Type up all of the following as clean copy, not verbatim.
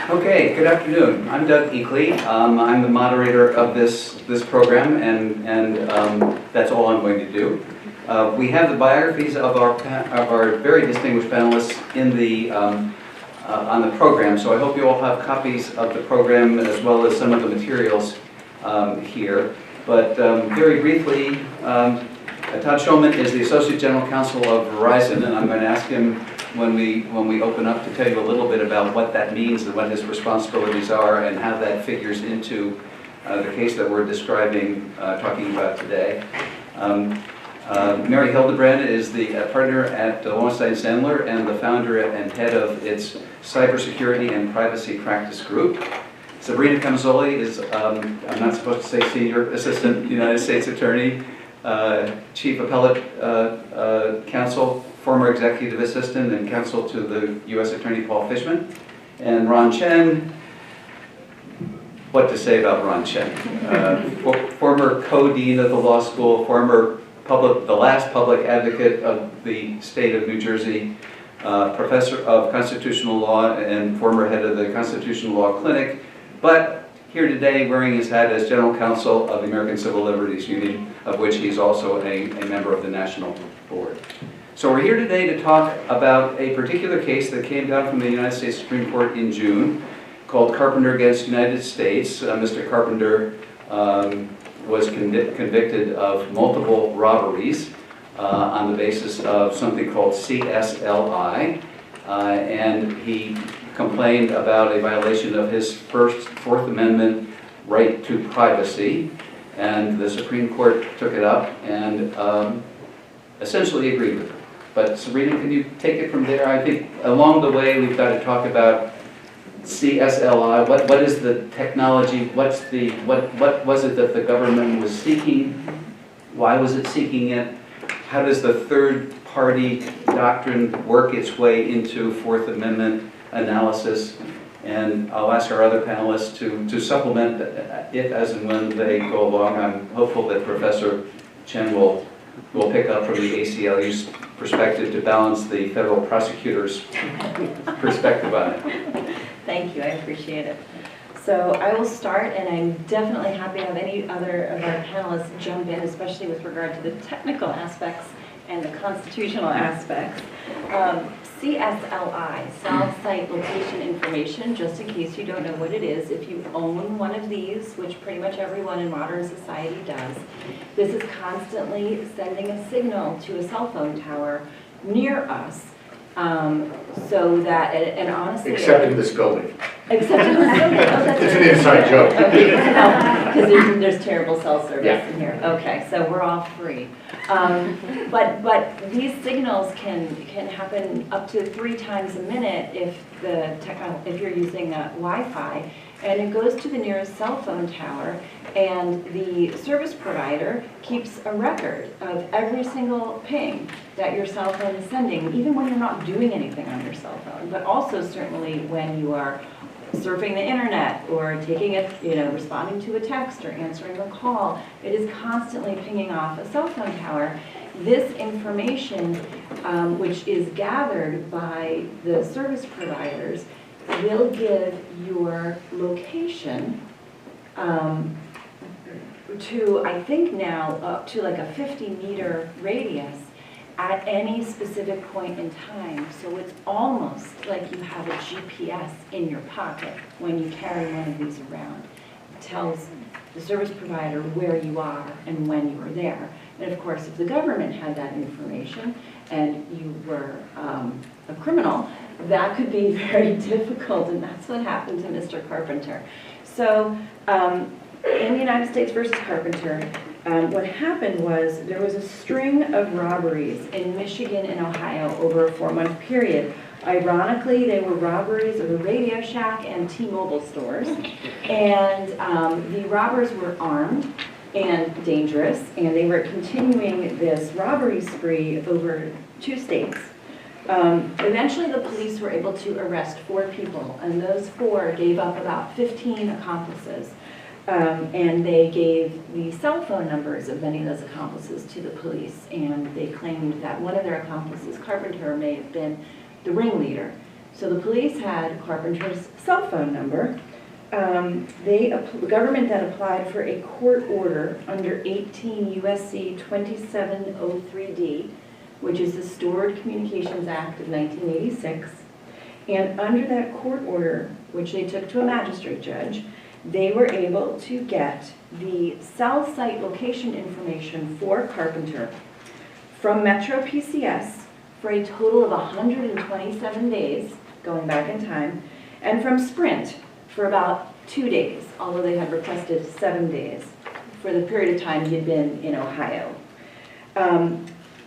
Okay, good afternoon. I'm Doug Eakley. I'm the moderator of this program, and that's all I'm going to do. We have the biographies of our very distinguished panelists in the on the program, so I hope you all have copies of the program as well as some of the materials here. But very briefly, Todd Shulman is the Associate General Counsel of Verizon, and I'm going to ask him when we open up to tell you a little bit about what that means and what his responsibilities are and how that figures into the case that we're talking about today. Mary Hildebrand is the partner at Lowenstein Sandler and the founder and head of its cybersecurity and privacy practice group. Sabrina Camzoli is, I'm not supposed to say senior assistant United States Attorney, Chief Appellate Counsel, former executive assistant and counsel to the U.S. Attorney Paul Fishman. And Ron Chen, what to say about Ron Chen? Former co-dean of the law school, the last public advocate of the state of New Jersey, professor of constitutional law and former head of the Constitutional Law Clinic, but here today wearing his hat as General Counsel of the American Civil Liberties Union, of which he's also a member of the National Board. So we're here today to talk about a particular case that came down from the United States Supreme Court in June called Carpenter against United States. Mr. Carpenter was convicted of multiple robberies on the basis of something called CSLI, and he complained about a violation of his Fourth Amendment right to privacy, and the Supreme Court took it up and essentially agreed with it. But Sabrina, can you take it from there? I think along the way we've got to talk about CSLI. What is the technology? What was it that the government was seeking? Why was it seeking it? How does the third-party doctrine work its way into Fourth Amendment analysis? And I'll ask our other panelists to supplement it as and when they go along. I'm hopeful that Professor Chen will pick up from the ACLU's perspective to balance the federal prosecutor's perspective on it. Thank you, I appreciate it. So I will start, and I'm definitely happy to have any other of our panelists jump in, especially with regard to the technical aspects and the constitutional aspects. CSLI, Cell Site Location Information, just in case you don't know what it is, if you own one of these, which pretty much everyone in modern society does, this is constantly sending a signal to a cell phone tower near us, so that, and honestly... Except in this building. Except in this building? Oh, that's it's an inside joke. Okay, because there's terrible cell service in here. Okay, so we're all free. But these signals can happen up to 3 times a minute if you're using Wi-Fi, and it goes to the nearest cell phone tower, and the service provider keeps a record of every single ping that your cell phone is sending, even when you're not doing anything on your cell phone, but also certainly when you are surfing the internet or responding to a text or answering a call. It is constantly pinging off a cell phone tower. This information, which is gathered by the service providers, will give your location to, I think now, up to like a 50-meter radius at any specific point in time. So it's almost like you have a GPS in your pocket when you carry one of these around. It tells the service provider where you are and when you were there. And of course, if the government had that information and you were a criminal, that could be very difficult, and that's what happened to Mr. Carpenter. So in the United States versus Carpenter, what happened was there was a string of robberies in Michigan and Ohio over a 4-month period. Ironically, they were robberies of a Radio Shack and T-Mobile stores, and the robbers were armed and dangerous, and they were continuing this robbery spree over 2 states. Eventually, the police were able to arrest 4 people, and those 4 gave up about 15 accomplices. And they gave the cell phone numbers of many of those accomplices to the police, and they claimed that one of their accomplices, Carpenter, may have been the ringleader. So the police had Carpenter's cell phone number. The government then applied for a court order under 18 USC 2703D, which is the Stored Communications Act of 1986. And under that court order, which they took to a magistrate judge, they were able to get the cell site location information for Carpenter from Metro PCS for a total of 127 days, going back in time, and from Sprint for about 2 days, although they had requested 7 days for the period of time he had been in Ohio.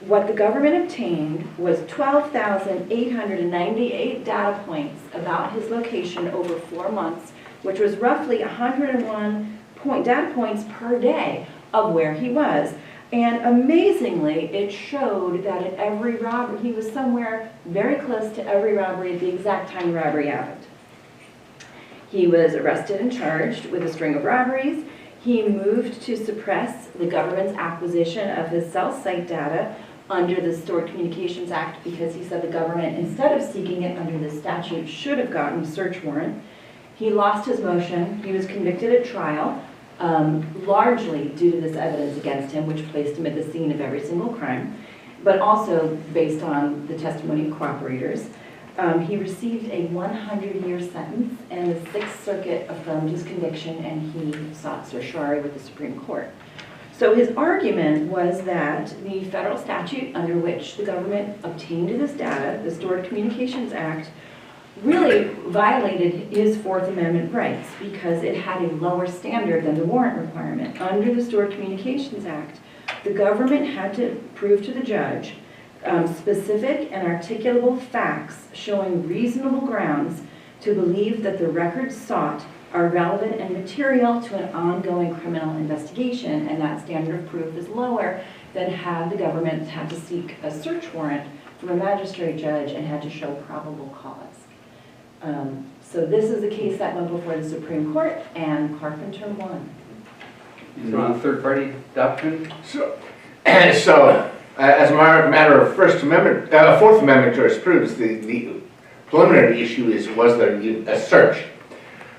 What the government obtained was 12,898 data points about his location over 4 months, which was roughly 101 data points per day of where he was. And amazingly, it showed that at every robbery, he was somewhere very close to every robbery at the exact time the robbery happened. He was arrested and charged with a string of robberies. He moved to suppress the government's acquisition of his cell site data under the Stored Communications Act because he said the government, instead of seeking it under the statute, should have gotten a search warrant. He lost his motion. He was convicted at trial, largely due to this evidence against him, which placed him at the scene of every single crime, but also based on the testimony of cooperators. He received a 100-year sentence, and the Sixth Circuit affirmed his conviction, and he sought certiorari with the Supreme Court. So his argument was that the federal statute under which the government obtained this data, the Stored Communications Act, really violated his Fourth Amendment rights because it had a lower standard than the warrant requirement. Under the Stored Communications Act, the government had to prove to the judge specific and articulable facts showing reasonable grounds to believe that the records sought are relevant and material to an ongoing criminal investigation, and that standard of proof is lower than had the government had to seek a search warrant from a magistrate judge and had to show probable cause. So this is a case that went before the Supreme Court, and Carpenter won. So on third-party doctrine? So as a matter of Fourth Amendment jurisprudence, the preliminary issue was there a search?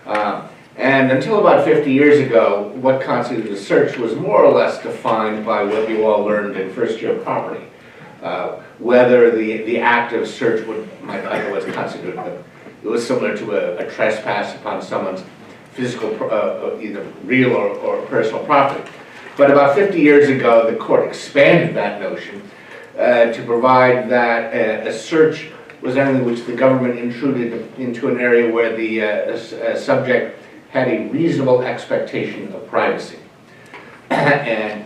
And until about 50 years ago, what constituted a search was more or less defined by what you all learned in first year property. Whether the act of search might otherwise constitute it was similar to a trespass upon someone's physical, either real or personal property. But about 50 years ago, the court expanded that notion to provide that a search was anything which the government intruded into an area where the subject had a reasonable expectation of privacy. And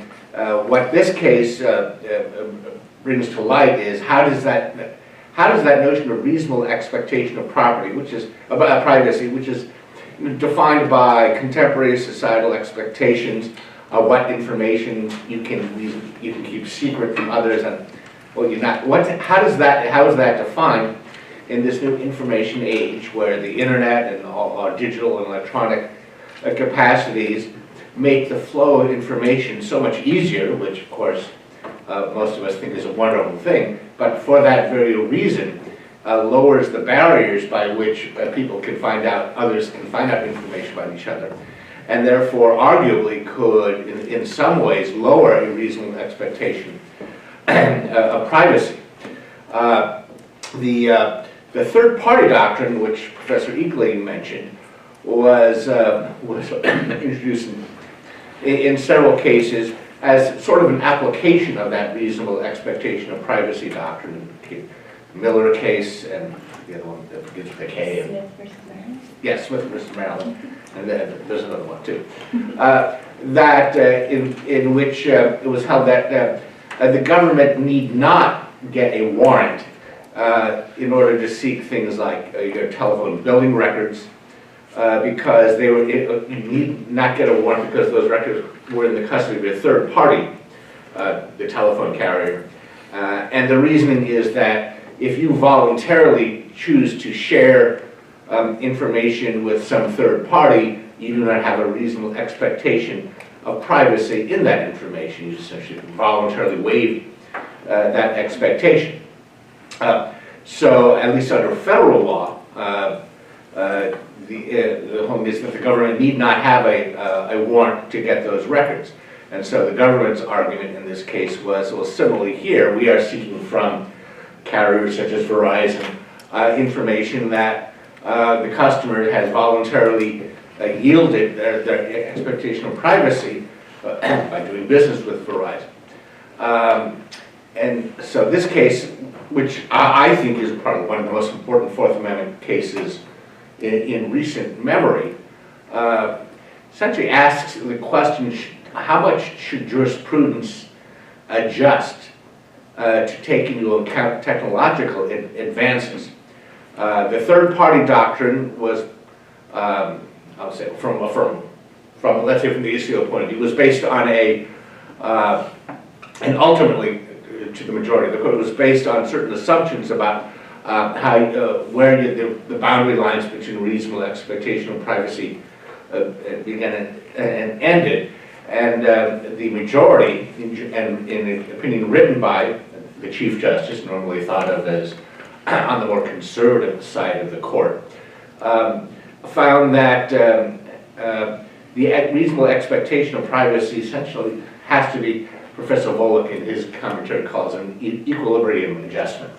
what this case brings to light is how does that notion of reasonable expectation of property, which is about privacy, which is defined by contemporary societal expectations of what information you can keep secret from others and what you're not. How is that defined in this new information age where the internet and all our digital and electronic capacities make the flow of information so much easier, which of course most of us think is a wonderful thing, but for that very reason lowers the barriers by which others can find out information about each other, and therefore arguably could in some ways lower a reasonable expectation of privacy. The third-party doctrine, which Professor Eakley mentioned, was introduced in several cases as sort of an application of that reasonable expectation of privacy doctrine. The Miller case and the other one that begins with a K. Smith versus Maryland? Yes, Smith versus Maryland. And then there's another one too. In which it was held that the government need not get a warrant in order to seek things like your telephone billing records, because you need not get a warrant because those records were in the custody of a third party, the telephone carrier. And the reasoning is that if you voluntarily choose to share information with some third party, you do not have a reasonable expectation of privacy in that information. You essentially voluntarily waive that expectation. So, at least under federal law, the home is that the government need not have a warrant to get those records. And so the government's argument in this case was, well, similarly here, we are seeking from carriers such as Verizon information that the customer has voluntarily yielded their expectation of privacy by doing business with Verizon. And so this case, which I think is probably one of the most important Fourth Amendment cases in recent memory, essentially asks the question, how much should jurisprudence adjust to take into account technological advances? The third-party doctrine was, I would say, from let's say from the ACO point of view, was based on and ultimately to the majority of the court, it was based on certain assumptions about where the boundary lines between reasonable expectation of privacy began and ended. And the majority, in an opinion written by the Chief Justice, normally thought of as on the more conservative side of the court, found that the reasonable expectation of privacy essentially has to be, Professor Volokh in his commentary calls it an equilibrium adjustment,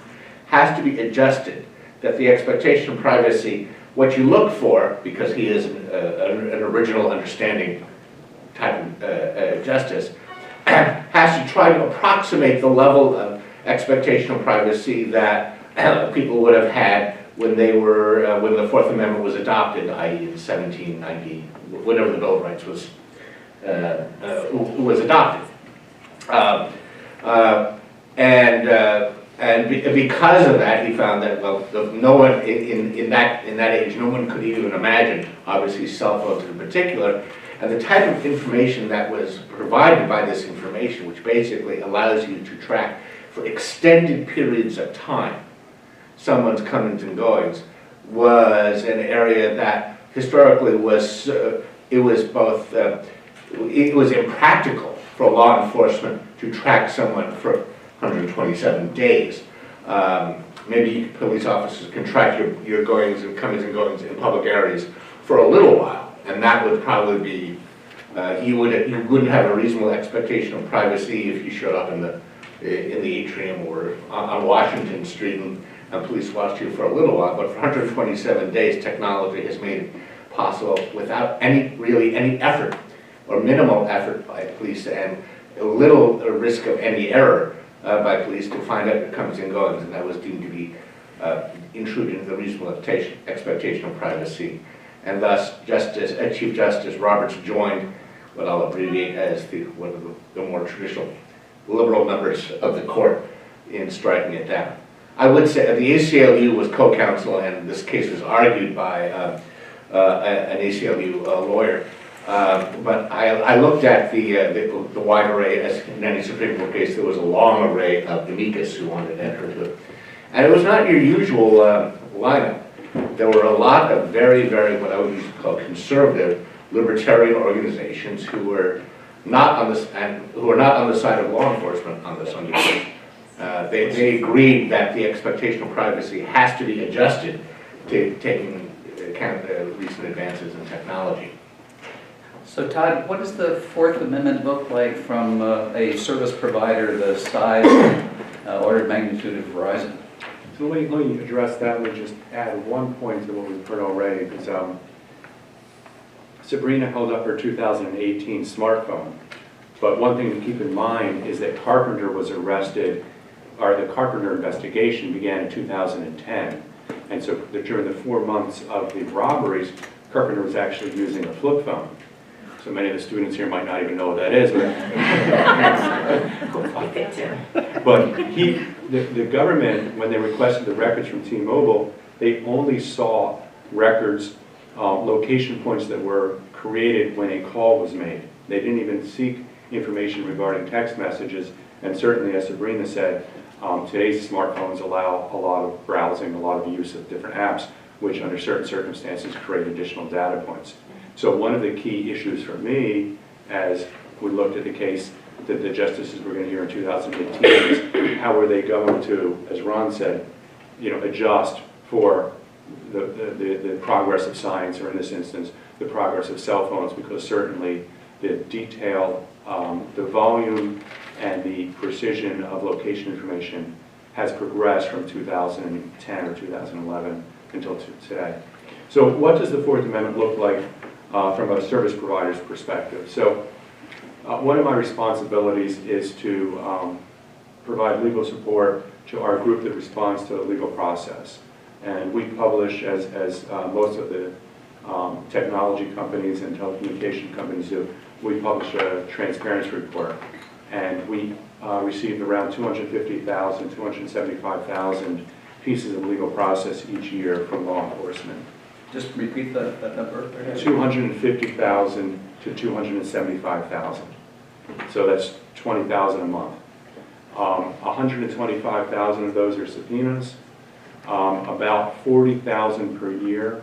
has to be adjusted, that the expectation of privacy, what you look for, because he is an original understanding type of justice, has to try to approximate the level of expectation of privacy that people would have had when they were when the Fourth Amendment was adopted, i.e. in 1790, whenever the Bill of Rights was adopted, and because of that, he found that no one in that age, no one could even imagine, obviously cell phones in particular. And the type of information that was provided by this information, which basically allows you to track for extended periods of time someone's comings and goings, was an area that historically was, it was impractical for law enforcement to track someone for 127 days. Maybe police officers can track your goings and comings and goings in public areas for a little while. And that would probably be, you wouldn't have a reasonable expectation of privacy if you showed up in the atrium or on Washington Street and police watched you for a little while. But for 127 days, technology has made it possible without really any effort or minimal effort by police and little risk of any error by police to find out your comings and goings, and that was deemed to be intruding into the reasonable expectation of privacy. And thus, Chief Justice Roberts joined what I'll abbreviate as one of the more traditional liberal members of the court in striking it down. I would say the ACLU was co-counsel, and this case was argued by an ACLU lawyer. But I looked at the wide array, as in any Supreme Court case, there was a long array of amicus who wanted to enter into it. And it was not your usual lineup. There were a lot of very, very, what I would used to call conservative libertarian organizations who were not on this, and who were not on the side of law enforcement on this undertaking. They agreed that the expectation of privacy has to be adjusted to taking into account recent advances in technology. So Todd, what does the Fourth Amendment look like from a service provider the size and order of magnitude of Verizon? So let me address that. Let me just add one point to what we've heard already, because Sabrina held up her 2018 smartphone. But one thing to keep in mind is that Carpenter was arrested, or the Carpenter investigation began in 2010. And so during the 4 months of the robberies, Carpenter was actually using a flip phone. So many of the students here might not even know what that is. But the government, when they requested the records from T-Mobile, they only saw records, location points that were created when a call was made. They didn't even seek information regarding text messages. And certainly, as Sabrina said, today's smartphones allow a lot of browsing, a lot of use of different apps, which under certain circumstances create additional data points. So one of the key issues for me, as we looked at the case that the justices were going to hear in 2018, is how were they going to, as Ron said, adjust for the progress of science, or in this instance, the progress of cell phones, because certainly the detail, the volume, and the precision of location information has progressed from 2010 or 2011 until today. So what does the Fourth Amendment look like from a service provider's perspective? So one of my responsibilities is to provide legal support to our group that responds to the legal process. And we publish, as most of the technology companies and telecommunication companies do, we publish a transparency report. And we received around 250,000, 275,000 pieces of legal process each year from law enforcement. Just repeat that number. 250,000 to 275,000. So that's 20,000 a month. 125,000 of those are subpoenas. About 40,000 per year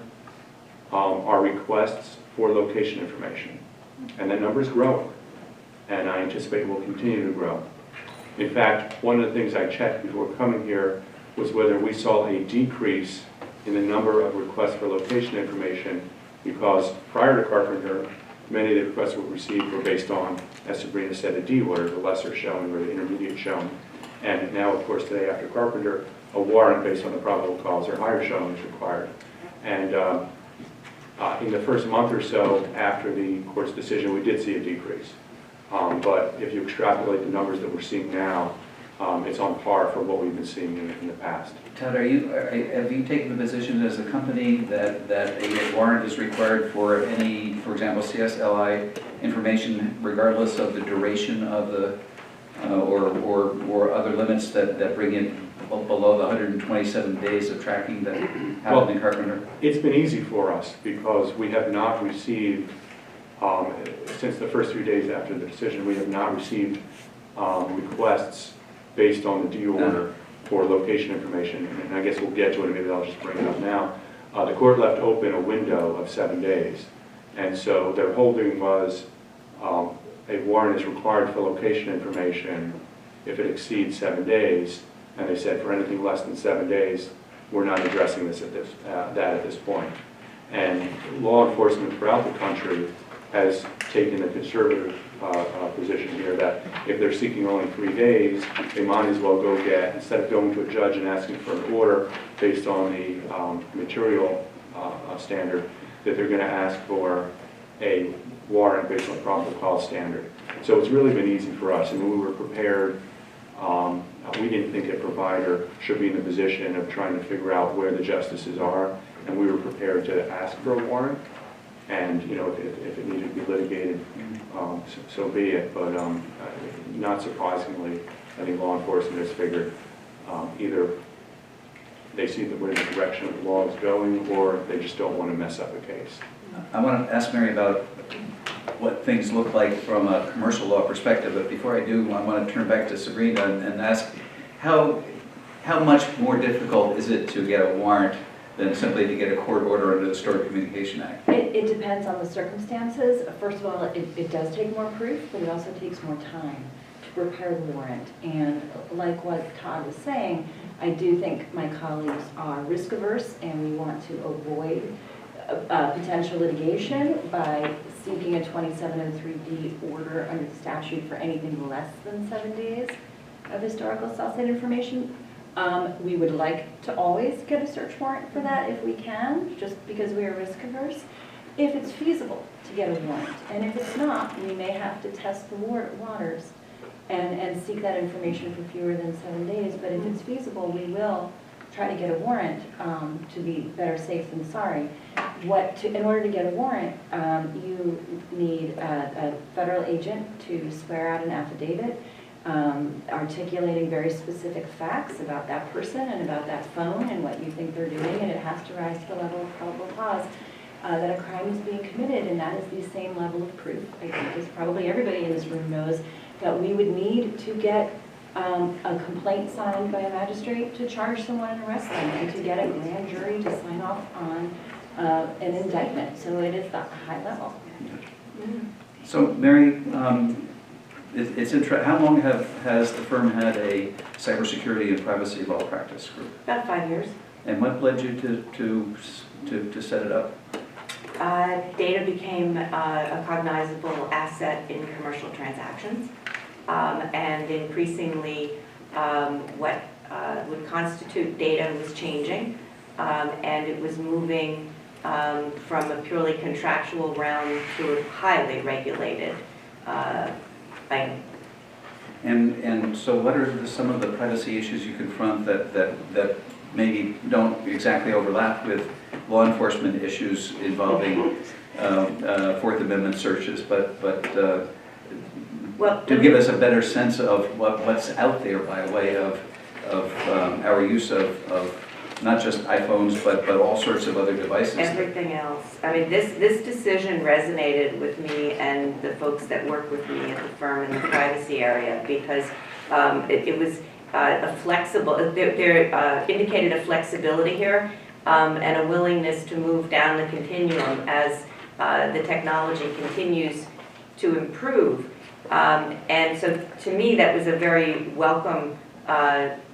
are requests for location information. And that number is growing. And I anticipate will continue to grow. In fact, one of the things I checked before coming here was whether we saw a decrease in the number of requests for location information, because prior to Carpenter, many of the requests we received were based on, as Sabrina said, a D order, the lesser showing or the intermediate showing. And now, of course, today after Carpenter, a warrant based on the probable cause or higher showing is required. And in the first month or so after the court's decision, we did see a decrease. But if you extrapolate the numbers that we're seeing now, it's on par for what we've been seeing in the past. Todd, have you taken the position as a company that a warrant is required for any, for example, CSLI information, regardless of the duration of the, or other limits that bring it below the 127 days of tracking that happened in Carpenter? It's been easy for us because we have not received, since the first 3 days after the decision, we have not received requests based on the D order for location information. And I guess we'll get to it, and maybe I'll just bring it up now. The court left open a window of 7 days. And so their holding was a warrant is required for location information if it exceeds 7 days. And they said for anything less than 7 days, we're not addressing this at this point. And law enforcement throughout the country has taken a conservative position here that if they're seeking only 3 days, they might as well go get, instead of going to a judge and asking for an order based on the material standard, that they're going to ask for a warrant based on probable cause standard. So it's really been easy for us, and we were prepared. We didn't think a provider should be in the position of trying to figure out where the justices are, and we were prepared to ask for a warrant. And if it needed to be litigated, so be it. But not surprisingly, I think law enforcement has figured either they see where the direction of the law is going, or they just don't want to mess up a case. I want to ask Mary about what things look like from a commercial law perspective, but before I do, I want to turn back to Sabrina and ask how much more difficult is it to get a warrant than simply to get a court order under the Stored Communication Act? It depends on the circumstances. First of all, it does take more proof, but it also takes more time to prepare the warrant. And like what Todd was saying, I do think my colleagues are risk averse, and we want to avoid potential litigation by seeking a 2703D order under the statute for anything less than 7 days of historical cell site information. We would like to always get a search warrant for that if we can, just because we are risk averse. If it's feasible to get a warrant, and if it's not, we may have to test the waters and seek that information for fewer than 7 days. But if it's feasible, we will try to get a warrant to be better safe than sorry. In order to get a warrant, you need a federal agent to swear out an affidavit articulating very specific facts about that person and about that phone and what you think they're doing, and it has to rise to the level of probable cause that a crime is being committed, and that is the same level of proof, I think, as probably everybody in this room knows, that we would need to get a complaint signed by a magistrate to charge someone and arrest them, and to get a grand jury to sign off on an indictment. So it is that high level. So Mary, How long has the firm had a cybersecurity and privacy law practice group? About 5 years. And what led you to set it up? Data became a cognizable asset in commercial transactions, and increasingly what would constitute data was changing, and it was moving from a purely contractual realm to a highly regulated item. And so what are some of the privacy issues you confront that maybe don't exactly overlap with law enforcement issues involving Fourth Amendment searches, but Well, to give us a better sense of what's out there by way of our use of not just iPhones, but all sorts of other devices? everything else. I mean, this decision resonated with me and the folks that work with me at the firm in the privacy area, because it was a flexible, there indicated a flexibility here, and a willingness to move down the continuum as the technology continues to improve. And so to me, that was a very welcome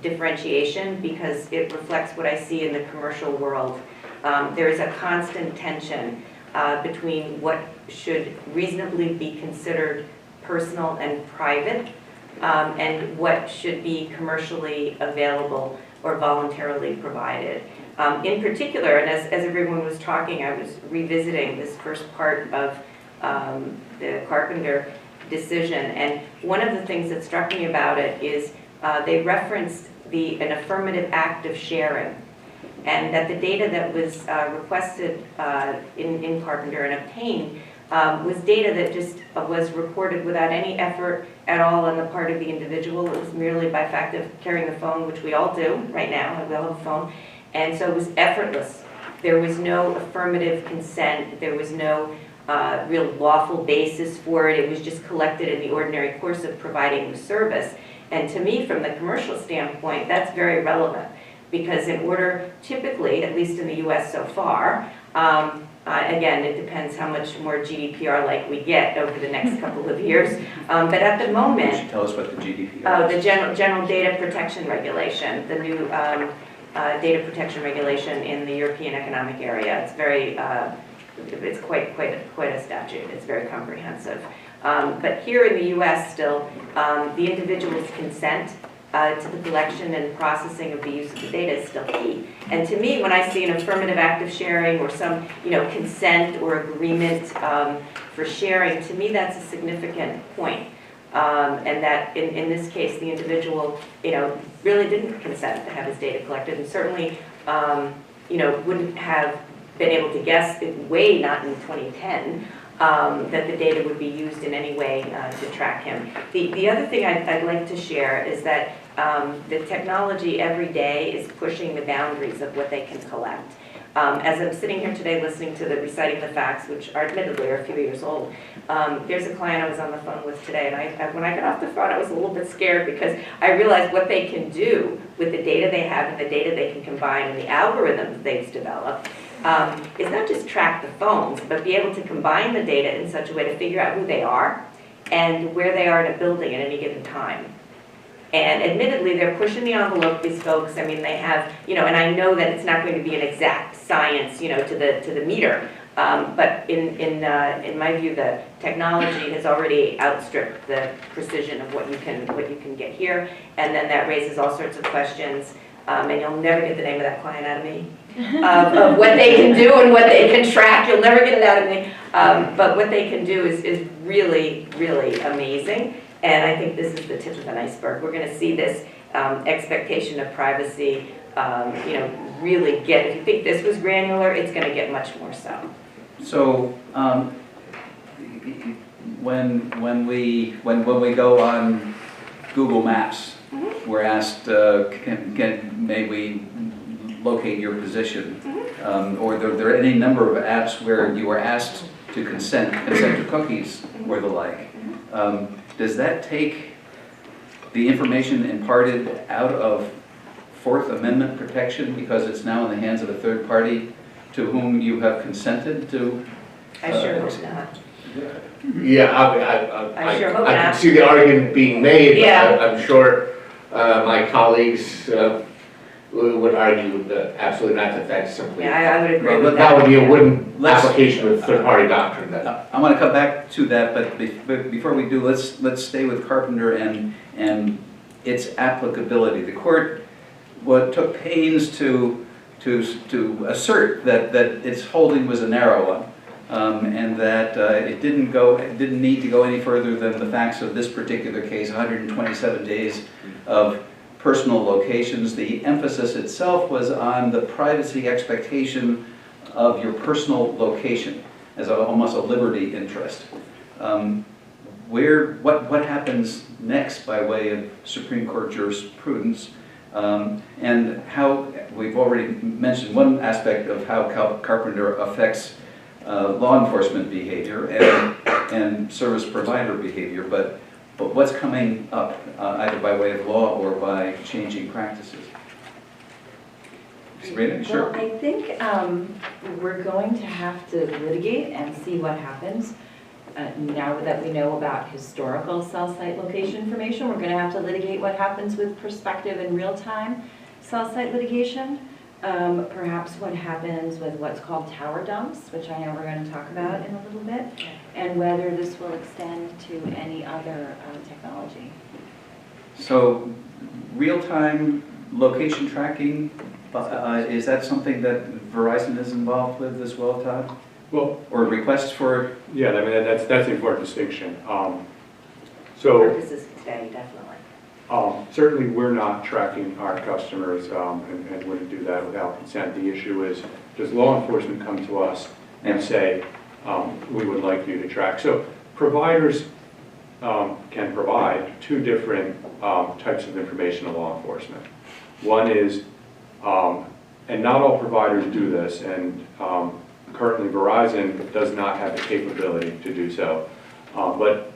differentiation, because it reflects what I see in the commercial world. There is a constant tension between what should reasonably be considered personal and private, and what should be commercially available or voluntarily provided. In particular, and as everyone was talking, I was revisiting this first part of the Carpenter decision, and one of the things that struck me about it is they referenced an affirmative act of sharing, and that the data that was requested in Carpenter and obtained was data that just was reported without any effort at all on the part of the individual. It was merely by fact of carrying the phone, which we all do right now, we all have a phone, and so it was effortless. There was no affirmative consent, there was no real lawful basis for it. It was just collected in the ordinary course of providing the service. And to me, from the commercial standpoint, that's very relevant, because in order, typically, at least in the US so far, again, it depends how much more GDPR-like we get over the next couple of years, but at the moment... You should tell us what the GDPR is. The General Data Protection Regulation, the new data protection regulation in the European Economic Area. It's very, it's quite a statute. It's very comprehensive. But here in the U.S. still, the individual's consent to the collection and processing of the use of the data is still key. And to me, when I see an affirmative act of sharing or some, consent or agreement for sharing, to me that's a significant point. And that in this case, the individual, really didn't consent to have his data collected, and certainly, wouldn't have been able to guess, way not in 2010, that the data would be used in any way to track him. The other thing I'd like to share is that the technology every day is pushing the boundaries of what they can collect. As I'm sitting here today listening to the reciting the facts, which are admittedly are a few years old, there's a client I was on the phone with today, and when I got off the phone, I was a little bit scared, because I realized what they can do with the data they have and the data they can combine and the algorithms they've developed. Is not just track the phones, but be able to combine the data in such a way to figure out who they are and where they are in a building at any given time. And admittedly, they're pushing the envelope, these folks. I mean, they have, and I know that it's not going to be an exact science, to the meter. But in my view, the technology has already outstripped the precision of what you can get here. And then that raises all sorts of questions. And you'll never get the name of that client out of me, of what they can do and what they can track. You'll never get it out of me. But what they can do is really, really amazing. And I think this is the tip of an iceberg. We're going to see this expectation of privacy, really get. If you think this was granular, it's going to get much more so. So when we go on Google Maps, we're asked, may we locate your position? Or there are any number of apps where you are asked to consent to cookies or the like. Does that take the information imparted out of Fourth Amendment protection because it's now in the hands of a third party to whom you have consented to? I sure hope not. Yeah, I sure hope I not. can see the argument being made, Yeah. but I'm sure my colleagues would argue that absolutely not, that that's simply, Yeah, I would agree Well, with that would be a yeah. wooden Let's- application of third-party doctrine then. I want to come back to that, but before we do, let's stay with Carpenter and its applicability. The court took pains to assert that its holding was a narrow one, and that it didn't need to go any further than the facts of this particular case, 127 days of personal locations. The emphasis itself was on the privacy expectation of your personal location as almost a liberty interest. What happens next by way of Supreme Court jurisprudence, and how, we've already mentioned one aspect of how Carpenter affects law enforcement behavior and service provider behavior, but what's coming up, either by way of law or by changing practices? Sabrina, sure. Well, I think we're going to have to litigate and see what happens. Now that we know about historical cell site location information, we're going to have to litigate what happens with prospective and real-time cell site litigation. Perhaps what happens with what's called tower dumps, which I know we're going to talk about in a little bit, and whether this will extend to any other technology. So, real-time location tracking, is that something that Verizon is involved with as well, Todd? Well, Or requests for? yeah, I mean, that's the important distinction. Purposes today, definitely. Certainly, we're not tracking our customers and wouldn't do that without consent. The issue is, does law enforcement come to us and say, we would like you to track? So providers can provide two different types of information to law enforcement. One is, and not all providers do this, and currently Verizon does not have the capability to do so, but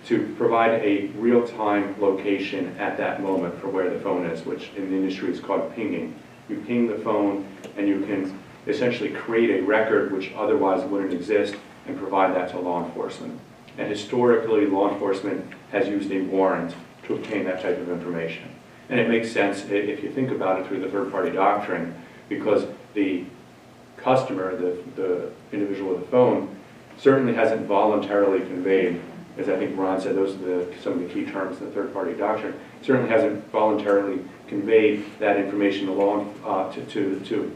to provide a real-time location at that moment for where the phone is, which in the industry is called pinging. You ping the phone and you can essentially create a record which otherwise wouldn't exist and provide that to law enforcement. And historically, law enforcement has used a warrant to obtain that type of information. And it makes sense if you think about it through the third-party doctrine, because the customer, the individual with the phone, certainly hasn't voluntarily conveyed, as I think Ron said, those are some of the key terms in the third-party doctrine, certainly hasn't voluntarily conveyed that information along to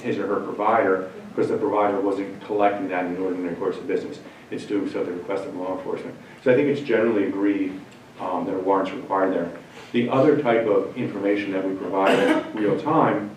his or her provider, because the provider wasn't collecting that in the ordinary course of business. It's doing so at the request of law enforcement. So I think it's generally agreed that a warrant's required there. The other type of information that we provide in real time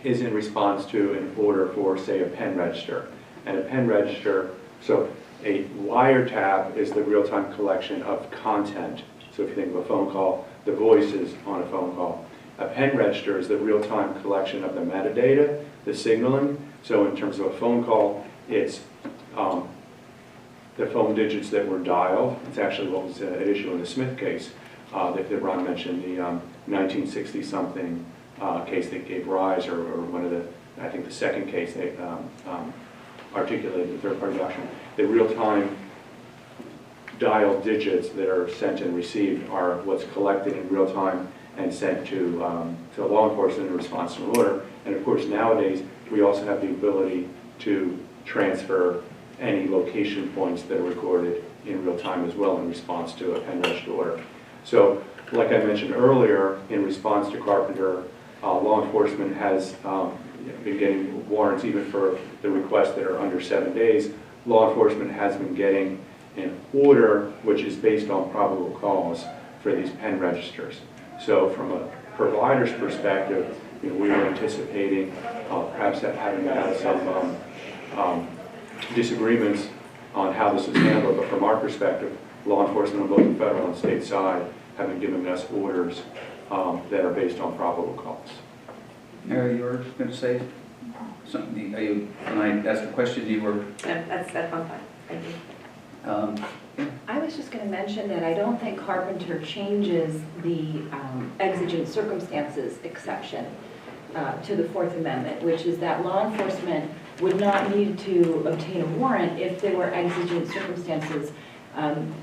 is in response to an order for, say, a pen register. And a pen register, so a wiretap is the real-time collection of content. So if you think of a phone call, the voice is on a phone call. A pen register is the real-time collection of the metadata, the signaling. So in terms of a phone call, it's the phone digits that were dialed. It's actually what was at issue in the Smith case that Ron mentioned, the 1960-something case that gave rise, or one of the, I think the second case they articulated the third-party doctrine. The real-time dialed digits that are sent and received are what's collected in real time and sent to law enforcement in response to an order. And of course, nowadays, we also have the ability to transfer any location points that are recorded in real time as well in response to a pen register order. So, like I mentioned earlier, in response to Carpenter, law enforcement has been getting warrants even for the requests that are under 7 days. Law enforcement has been getting an order which is based on probable cause for these pen registers. So from a provider's perspective, we were anticipating perhaps having had some disagreements on how this is handled, but from our perspective, law enforcement on both the federal and state side have been giving us orders that are based on probable cause. Mary, you were going to say something? When I asked the question, you were... That's fine. Thank you. I was just going to mention that I don't think Carpenter changes the exigent circumstances exception to the Fourth Amendment, which is that law enforcement would not need to obtain a warrant if there were exigent circumstances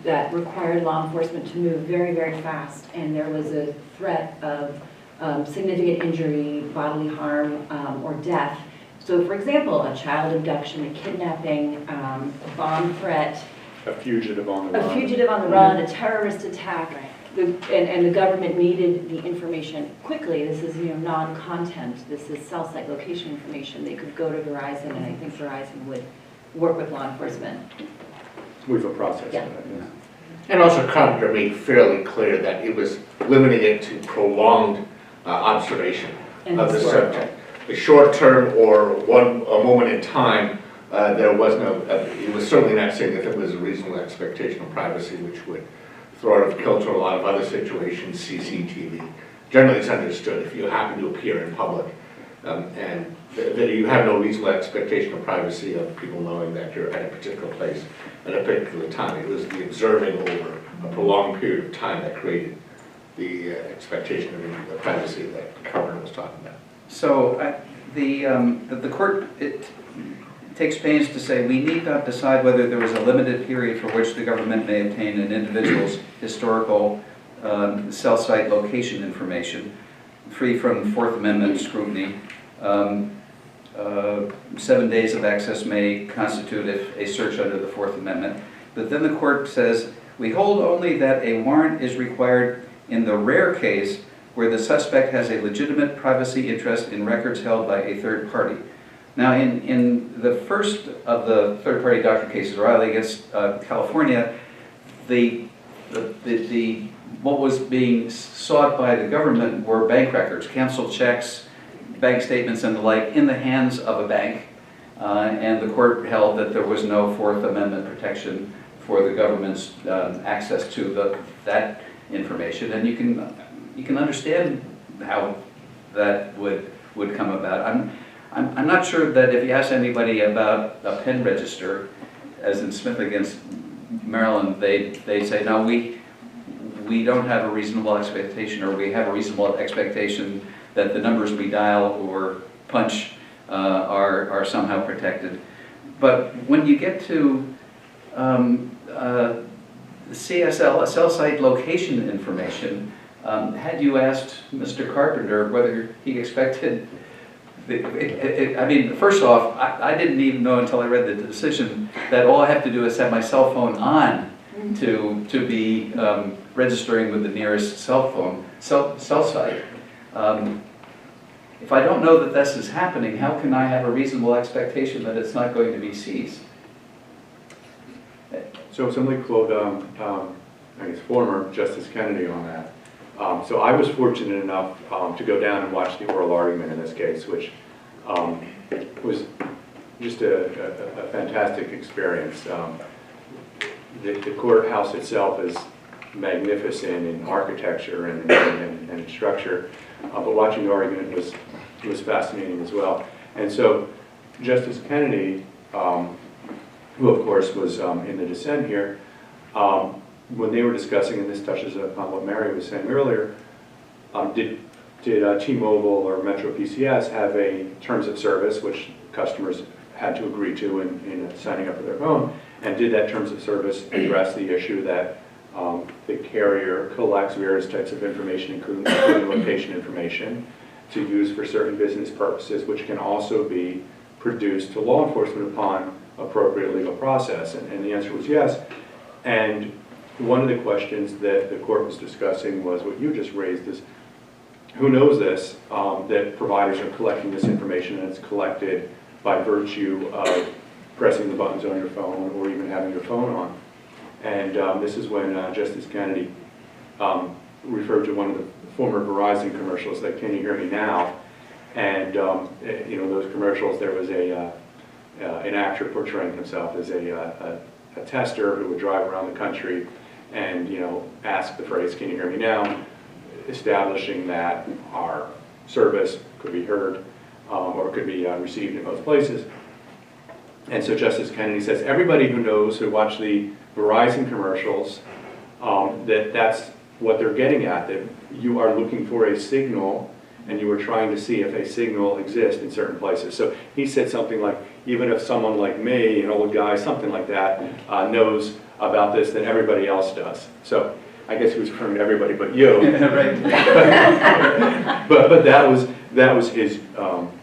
that required law enforcement to move very, very fast, and there was a threat of significant injury, bodily harm, or death. So for example, a child abduction, a kidnapping, a bomb threat, A fugitive on the run. a fugitive on the run, a terrorist attack, and the government needed the information quickly. This is, non-content. This is cell site location information. They could go to Verizon, and I think Verizon would work with law enforcement. We've a process. Yeah. And also Carpenter made fairly clear that it was limiting it to prolonged observation And of the historical. subject. The short term or a moment in time, there was no, it was certainly not saying that there was a reasonable expectation of privacy, which would throw out of kilter a lot of other situations, CCTV. Generally, it's understood if you happen to appear in public and that you have no reasonable expectation of privacy of people knowing that you're at a particular place at a particular time. It was the observing over a prolonged period of time that created the expectation of privacy that Carpenter was talking about. So the court takes pains to say we need not decide whether there is a limited period for which the government may obtain an individual's historical cell site location information, free from Fourth Amendment scrutiny. 7 days of access may constitute a search under the Fourth Amendment. But then the court says, we hold only that a warrant is required in the rare case where the suspect has a legitimate privacy interest in records held by a third party. Now, in the first of the third-party doctrine cases, Riley against California, what was being sought by the government were bank records, canceled checks, bank statements and the like in the hands of a bank, and the court held that there was no Fourth Amendment protection for the government's access to that information, and you can understand how that would come about. I'm not sure that if you ask anybody about a pen register, as in Smith against Maryland, they say, no, we don't have a reasonable expectation, or we have a reasonable expectation that the numbers we dial or punch are somehow protected. But when you get to CSL, cell site location information, had you asked Mr. Carpenter whether he expected, I mean, first off, I didn't even know until I read the decision that all I have to do is have my cell phone on to be registering with the nearest cell site. If I don't know that this is happening, how can I have a reasonable expectation that it's not going to be seized? So somebody quote, I guess, former Justice Kennedy on that. So I was fortunate enough to go down and watch the oral argument in this case, which was just a fantastic experience. The courthouse itself is magnificent in architecture and in structure, but watching the argument was fascinating as well. And so Justice Kennedy, who of course was in the dissent here, when they were discussing, and this touches upon what Mary was saying earlier, did T-Mobile or Metro PCS have a terms of service which customers had to agree to in signing up for their phone, and did that terms of service address the issue that the carrier collects various types of information, including location information, to use for certain business purposes, which can also be produced to law enforcement upon appropriate legal process? And the answer was yes. And one of the questions that the court was discussing was what you just raised, is who knows this, that providers are collecting this information, and it's collected by virtue of pressing the buttons on your phone or even having your phone on. And this is when Justice Kennedy referred to one of the former Verizon commercials, like "Can you hear me now?" And those commercials, there was an actor portraying himself as a tester who would drive around the country and ask the phrase, "Can you hear me now?" establishing that our service could be heard or could be received in both places. And so Justice Kennedy says, everybody who knows, who watched the Verizon commercials, that's what they're getting at, that you are looking for a signal and you are trying to see if a signal exists in certain places. So he said something like, even if someone like me, an old guy, something like that, knows about this, then everybody else does. So I guess he was referring to everybody but you. Right. But that was his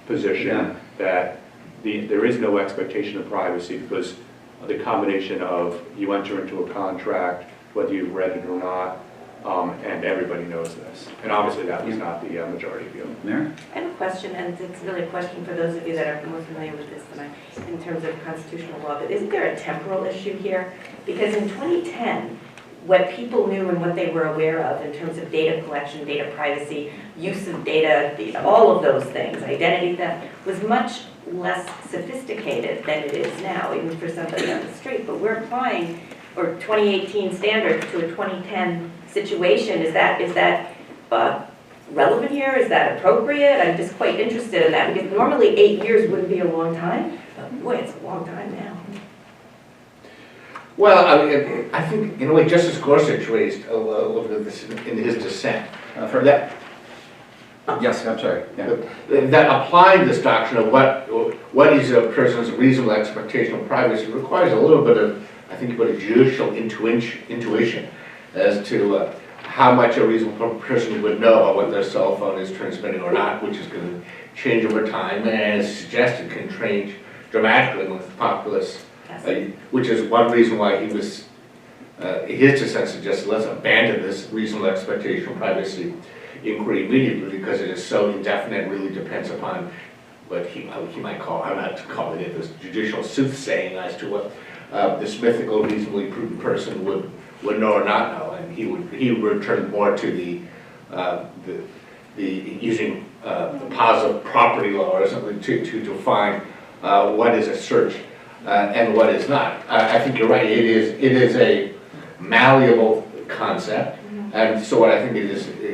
position, Yeah. that there is no expectation of privacy because of the combination of you enter into a contract, whether you've read it or not, and everybody knows this. And obviously that was not the majority view. Mary? I have a question, and it's really a question for those of you that are more familiar with this than I, in terms of constitutional law, but isn't there a temporal issue here? Because in 2010, what people knew and what they were aware of in terms of data collection, data privacy, use of data, all of those things, identity theft, was much less sophisticated than it is now, even for somebody on the street. But we're applying, or 2018 standards to a 2010 situation. Is that relevant here? Is that appropriate? I'm just quite interested in that, because normally 8 years wouldn't be a long time, but boy, it's a long time now. Well, I think, in a way, Justice Gorsuch raised a little bit of this in his dissent. For that? Yes, I'm sorry. Yeah. That applying this doctrine of what is a person's reasonable expectation of privacy requires a little bit of, I think, a judicial intuition as to how much a reasonable person would know about what their cell phone is transmitting or not, which is going to change over time, and as suggested, can change dramatically with the populace. Which is one reason why he was, his dissent suggested, let's abandon this reasonable expectation of privacy inquiry immediately, because it is so indefinite, really depends upon what he might call, I'm not calling it this judicial soothsaying as to what this mythical, reasonably prudent person would know or not know, and he would return more to the using the positive property law or something to define what is a search. And what is not. I think you're right. It is a malleable concept, and so what I think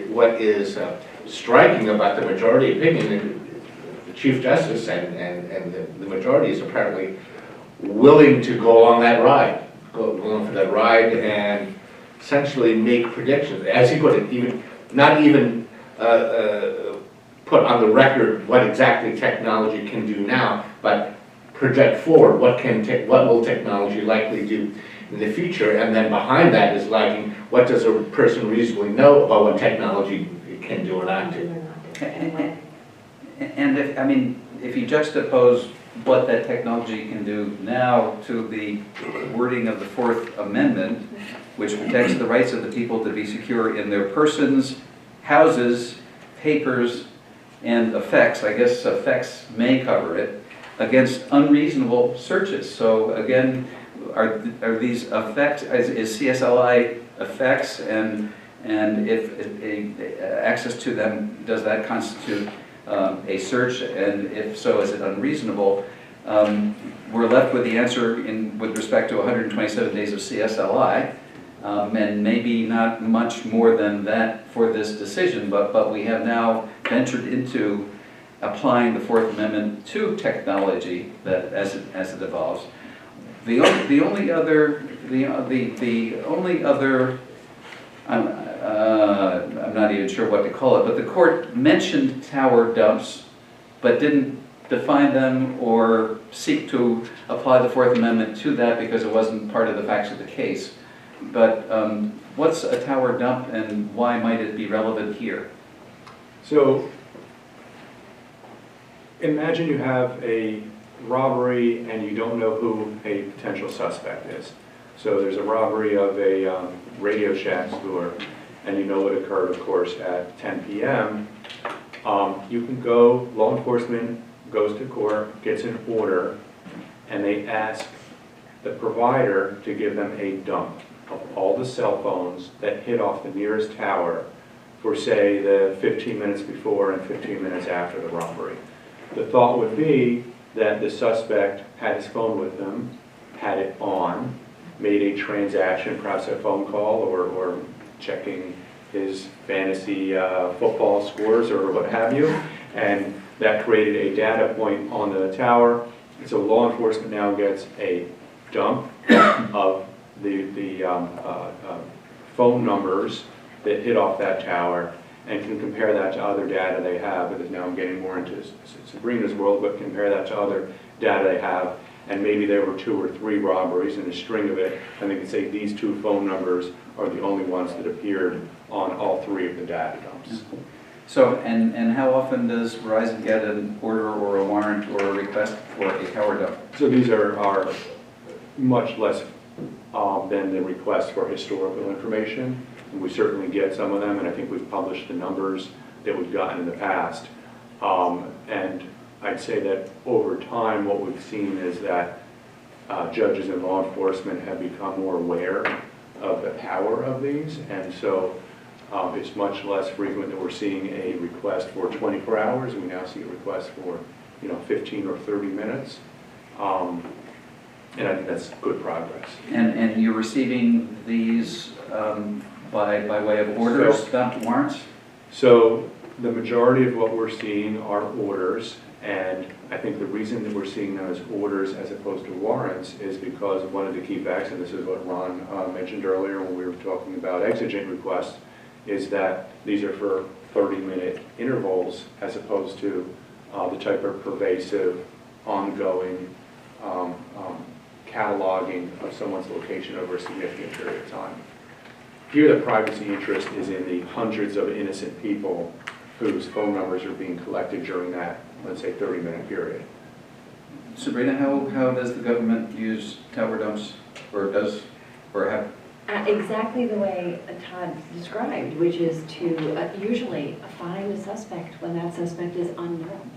what is striking about the majority opinion, the Chief Justice and the majority is apparently willing to go along that ride, willing for that ride, and essentially make predictions, as he put it, not even put on the record what exactly technology can do now, but project forward what will technology likely do in the future, and then behind that is lagging what does a person reasonably know about what technology can do or not do. And if you juxtapose what that technology can do now to the wording of the Fourth Amendment, which protects the rights of the people to be secure in their persons, houses, papers, and effects, I guess effects may cover it, against unreasonable searches. So again, are these effects, is CSLI effects, and if access to them, does that constitute a search, and if so, is it unreasonable? We're left with the answer with respect to 127 days of CSLI, and maybe not much more than that for this decision, but we have now ventured into applying the Fourth Amendment to technology that as it evolves. The only other I'm not even sure what to call it, but the court mentioned tower dumps, but didn't define them or seek to apply the Fourth Amendment to that because it wasn't part of the facts of the case. But what's a tower dump, and why might it be relevant here? So imagine you have a robbery and you don't know who a potential suspect is. So there's a robbery of a Radio Shack store, and you know it occurred, of course, at 10 p.m. You can go, law enforcement goes to court, gets an order, and they ask the provider to give them a dump of all the cell phones that hit off the nearest tower for, say, the 15 minutes before and 15 minutes after the robbery. The thought would be that the suspect had his phone with him, had it on, made a transaction, perhaps a phone call or checking his fantasy football scores or what have you, and that created a data point on the tower. And so law enforcement now gets a dump of the phone numbers that hit off that tower, and can compare that to other data they have. It is now getting more into Sabrina's world, but compare that to other data they have, and maybe there were 2 or 3 robberies in a string of it, and they can say these 2 phone numbers are the only ones that appeared on all 3 of the data dumps. So, and how often does Verizon get an order or a warrant or a request for a tower dump? So these are much less than the request for historical information. And we certainly get some of them, and I think we've published the numbers that we've gotten in the past. And I'd say that over time, what we've seen is that judges and law enforcement have become more aware of the power of these, and so it's much less frequent that we're seeing a request for 24 hours. We now see a request for 15 or 30 minutes. And I think that's good progress. And you're receiving these by way of orders, not warrants? So the majority of what we're seeing are orders, and I think the reason that we're seeing them as orders as opposed to warrants is because one of the key facts, and this is what Ron mentioned earlier when we were talking about exigent requests, is that these are for 30-minute intervals as opposed to the type of pervasive, ongoing cataloging of someone's location over a significant period of time. Here, the privacy interest is in the hundreds of innocent people whose phone numbers are being collected during that, let's say, 30-minute period. Sabrina, how does the government use tower dumps, or have? Exactly the way Todd described, which is to usually find a suspect when that suspect is unknown,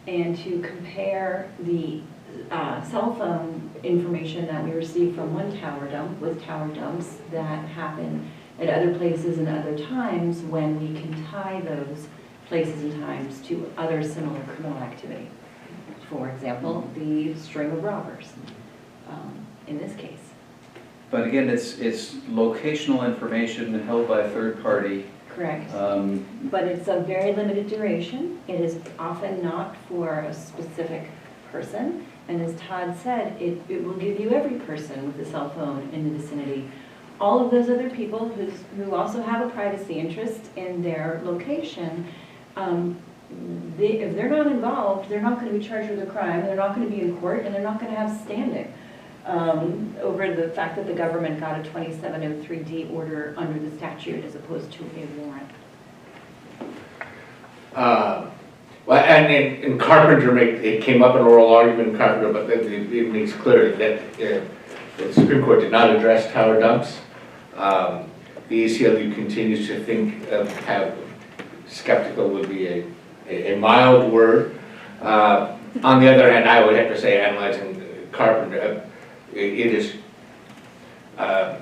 and to compare the cell phone information that we receive from one tower dump with tower dumps that happen at other places and other times, when we can tie those places and times to other similar criminal activity. For example, the string of robbers in this case. But again, it's locational information held by a third party. Correct. But it's a very limited duration. It is often not for a specific person. And as Todd said, it will give you every person with a cell phone in the vicinity. All of those other people who also have a privacy interest in their location, if they're not involved, they're not going to be charged with a crime, they're not going to be in court, and they're not going to have standing over the fact that the government got a 2703D order under the statute as opposed to a warrant. Well, and in Carpenter, it came up in oral argument in Carpenter, but it makes clear that the Supreme Court did not address tower dumps. The ACLU continues to think have skeptical would be a mild word. On the other hand, I would have to say, analyzing Carpenter, it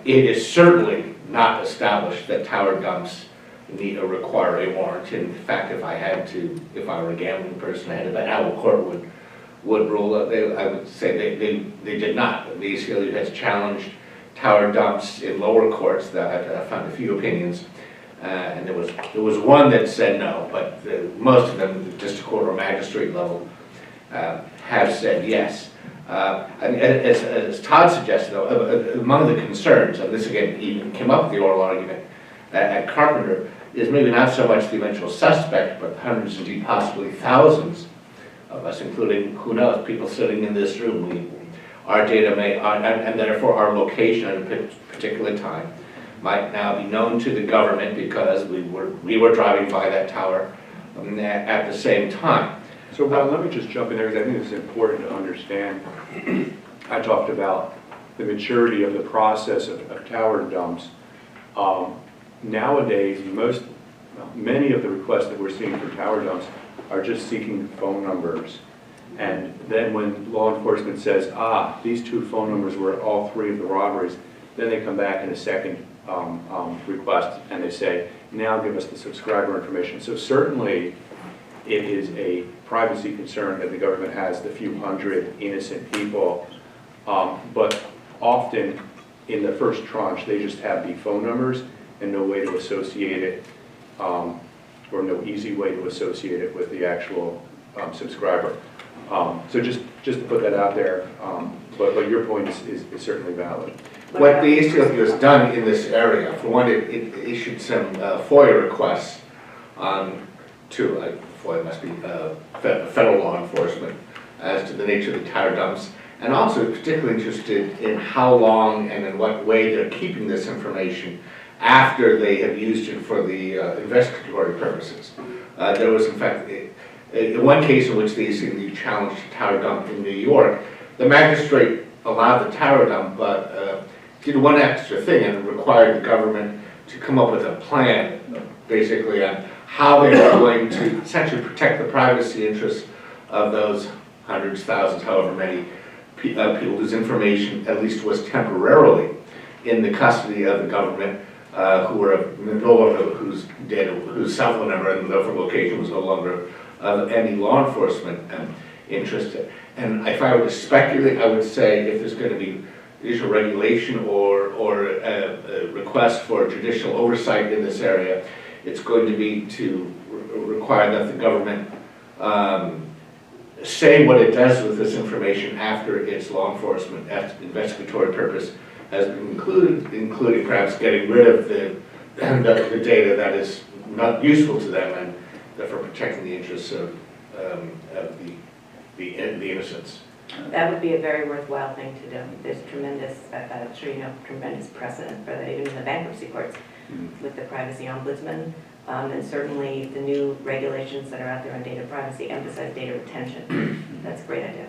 is certainly not established that tower dumps need or require a warrant. In fact, if I were a gambling person, I had to bet how a court would rule. I would say they did not. The ACLU has challenged tower dumps in lower courts. That I found a few opinions, and there was one that said no, but most of them, the district court or magistrate level, have said yes. And as Todd suggested, though, among the concerns, and this again even came up with the oral argument at Carpenter, is maybe not so much the eventual suspect, but hundreds, indeed possibly thousands of us, including, who knows, people sitting in this room. Our data may, and therefore our location at a particular time, might now be known to the government because we were driving by that tower at the same time. So Ron, let me just jump in there because I think it's important to understand. I talked about the maturity of the process of tower dumps. Nowadays, many of the requests that we're seeing for tower dumps are just seeking phone numbers. And then when law enforcement says, these 2 phone numbers were at all 3 of the robberies, then they come back in a second request and they say, now give us the subscriber information. So certainly it is a privacy concern that the government has the few hundred innocent people, but often in the first tranche they just have the phone numbers and no way to associate it, or no easy way to associate it with the actual subscriber. So just to put that out there, but your point is certainly valid. What the ACLU has done in this area, for one, it issued some FOIA requests FOIA must be federal law enforcement, as to the nature of the tire dumps, and also particularly interested in how long and in what way they're keeping this information after they have used it for the investigatory purposes. There was, in fact, in one case in which they seemingly challenged a tower dump in New York, the magistrate allowed the tower dump, but did one extra thing and required the government to come up with a plan, basically, on how they were going to essentially protect the privacy interests of those hundreds, thousands, however many people whose information at least was temporarily in the custody of the government, who were no longer, whose data, whose cell phone number and therefore location was no longer of any law enforcement interest. And if I were to speculate, I would say if there's going to be judicial regulation or a request for judicial oversight in this area, it's going to be to require that the government say what it does with this information after its law enforcement investigatory purpose has been concluded, including perhaps getting rid of the data that is not useful to them and therefore protecting the interests of the innocents. That would be a very worthwhile thing to do. There's tremendous, I'm sure you know, tremendous precedent for that, even in the bankruptcy courts, with the privacy ombudsman, and certainly the new regulations that are out there on data privacy emphasize data retention. That's a great idea.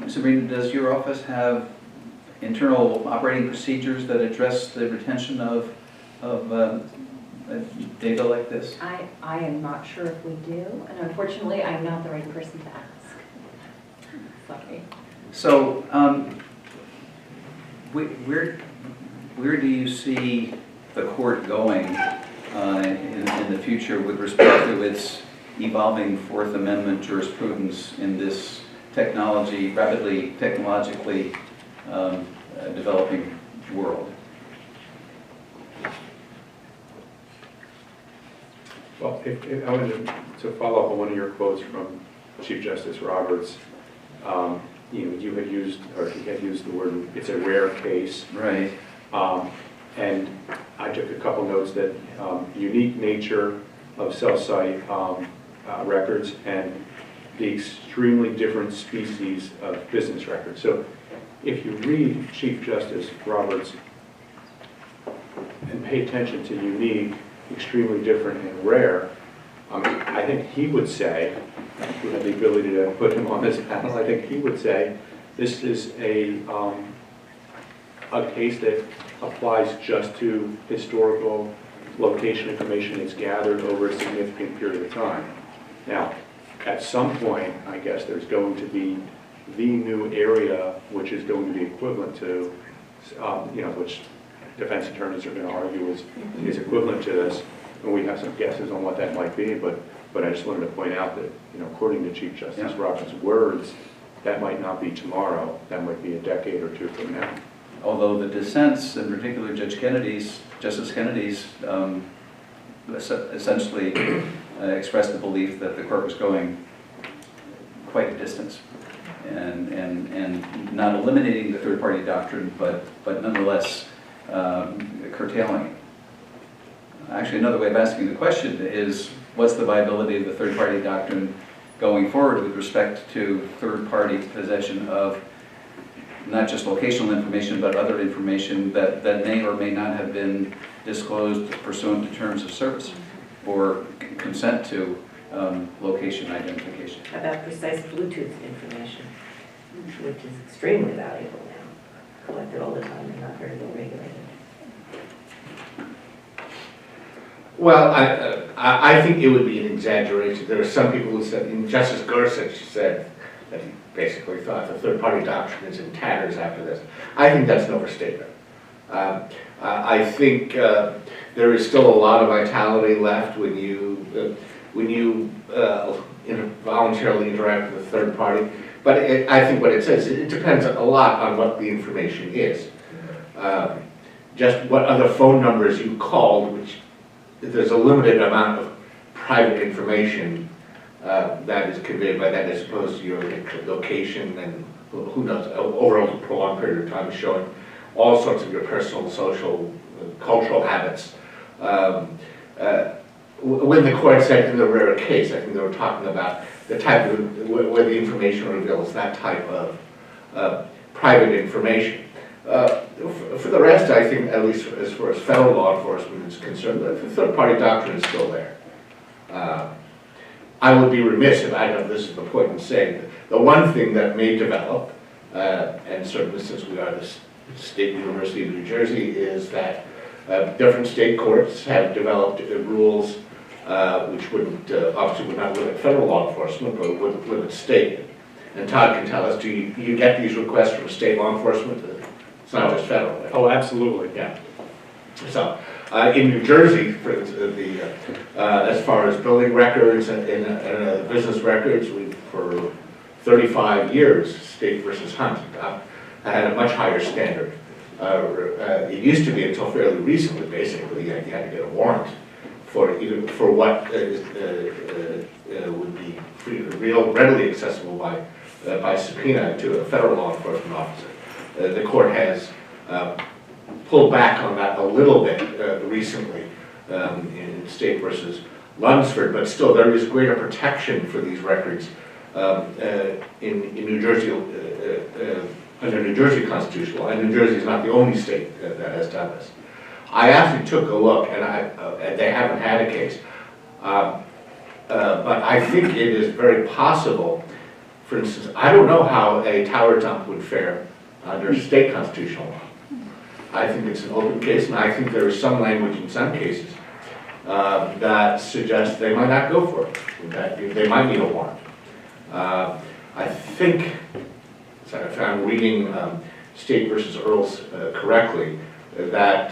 Sabrina, does your office have internal operating procedures that address the retention of data like this? I am not sure if we do, and unfortunately, I'm not the right person to ask. Sorry. So, where do you see the court going in the future with respect to its evolving Fourth Amendment jurisprudence in this rapidly technologically developing world? Well, if I wanted to follow up on one of your quotes from Chief Justice Roberts, you had used, or he had used the word, it's a rare case. Right. And I took a couple notes that unique nature of cell site records and the extremely different species of business records. So if you read Chief Justice Roberts and pay attention to unique, extremely different, and rare, I think he would say, we have the ability to put him on this panel, I think he would say this is a case that applies just to historical location information that's gathered over a significant period of time. Now, at some point, I guess there's going to be the new area which is going to be equivalent to, which defense attorneys are going to argue is equivalent to this, and we have some guesses on what that might be, but I just wanted to point out that, according to Chief Justice Roberts' words, that might not be tomorrow, that might be a decade or two from now. Although the dissents, in particular Justice Kennedy's, essentially expressed the belief that the court was going quite a distance and not eliminating the third-party doctrine, but nonetheless curtailing it. Actually, another way of asking the question is, what's the viability of the third-party doctrine going forward with respect to third-party possession of not just locational information, but other information that may or may not have been disclosed pursuant to terms of service or consent to location identification? About precise Bluetooth information, which is extremely valuable now, collected all the time and not very well regulated. Well, I think it would be an exaggeration. There are some people who said, and Justice Gorsuch said that he basically thought the third-party doctrine is in tatters after this. I think that's an overstatement. I think there is still a lot of vitality left when you voluntarily interact with a third party. But I think what it says, it depends a lot on what the information is. Just what other phone numbers you called, which there's a limited amount of private information that is conveyed by that as opposed to your location and who knows, over a prolonged period of time showing all sorts of your personal, social, cultural habits. When the court said in the rare case, I think they were talking about the type of, where the information reveals that type of private information. For the rest, I think, at least as far as federal law enforcement is concerned, the third-party doctrine is still there. I would be remiss if I know this is the point in saying that the one thing that may develop, and certainly since we are the State University of New Jersey, is that different state courts have developed rules which wouldn't, obviously would not limit federal law enforcement, but would limit state. And Todd can tell us, do you get these requests from state law enforcement? It's not just federal. Right? Oh, absolutely. Yeah. So, in New Jersey, for as far as building records and business records, for 35 years, State versus Hunt had a much higher standard. It used to be until fairly recently, basically, you had to get a warrant for what would be readily accessible by subpoena to a federal law enforcement officer. The court has pulled back on that a little bit recently in State versus Lunsford, but still there is greater protection for these records in New Jersey, under New Jersey constitutional law, and New Jersey is not the only state that has done this. I actually took a look, and they haven't had a case, but I think it is very possible. For instance, I don't know how a tower dump would fare under state constitutional law. I think it's an open case, and I think there is some language in some cases that suggests they might not go for it, that they might need a warrant. I think, if I'm reading State versus Earls correctly, that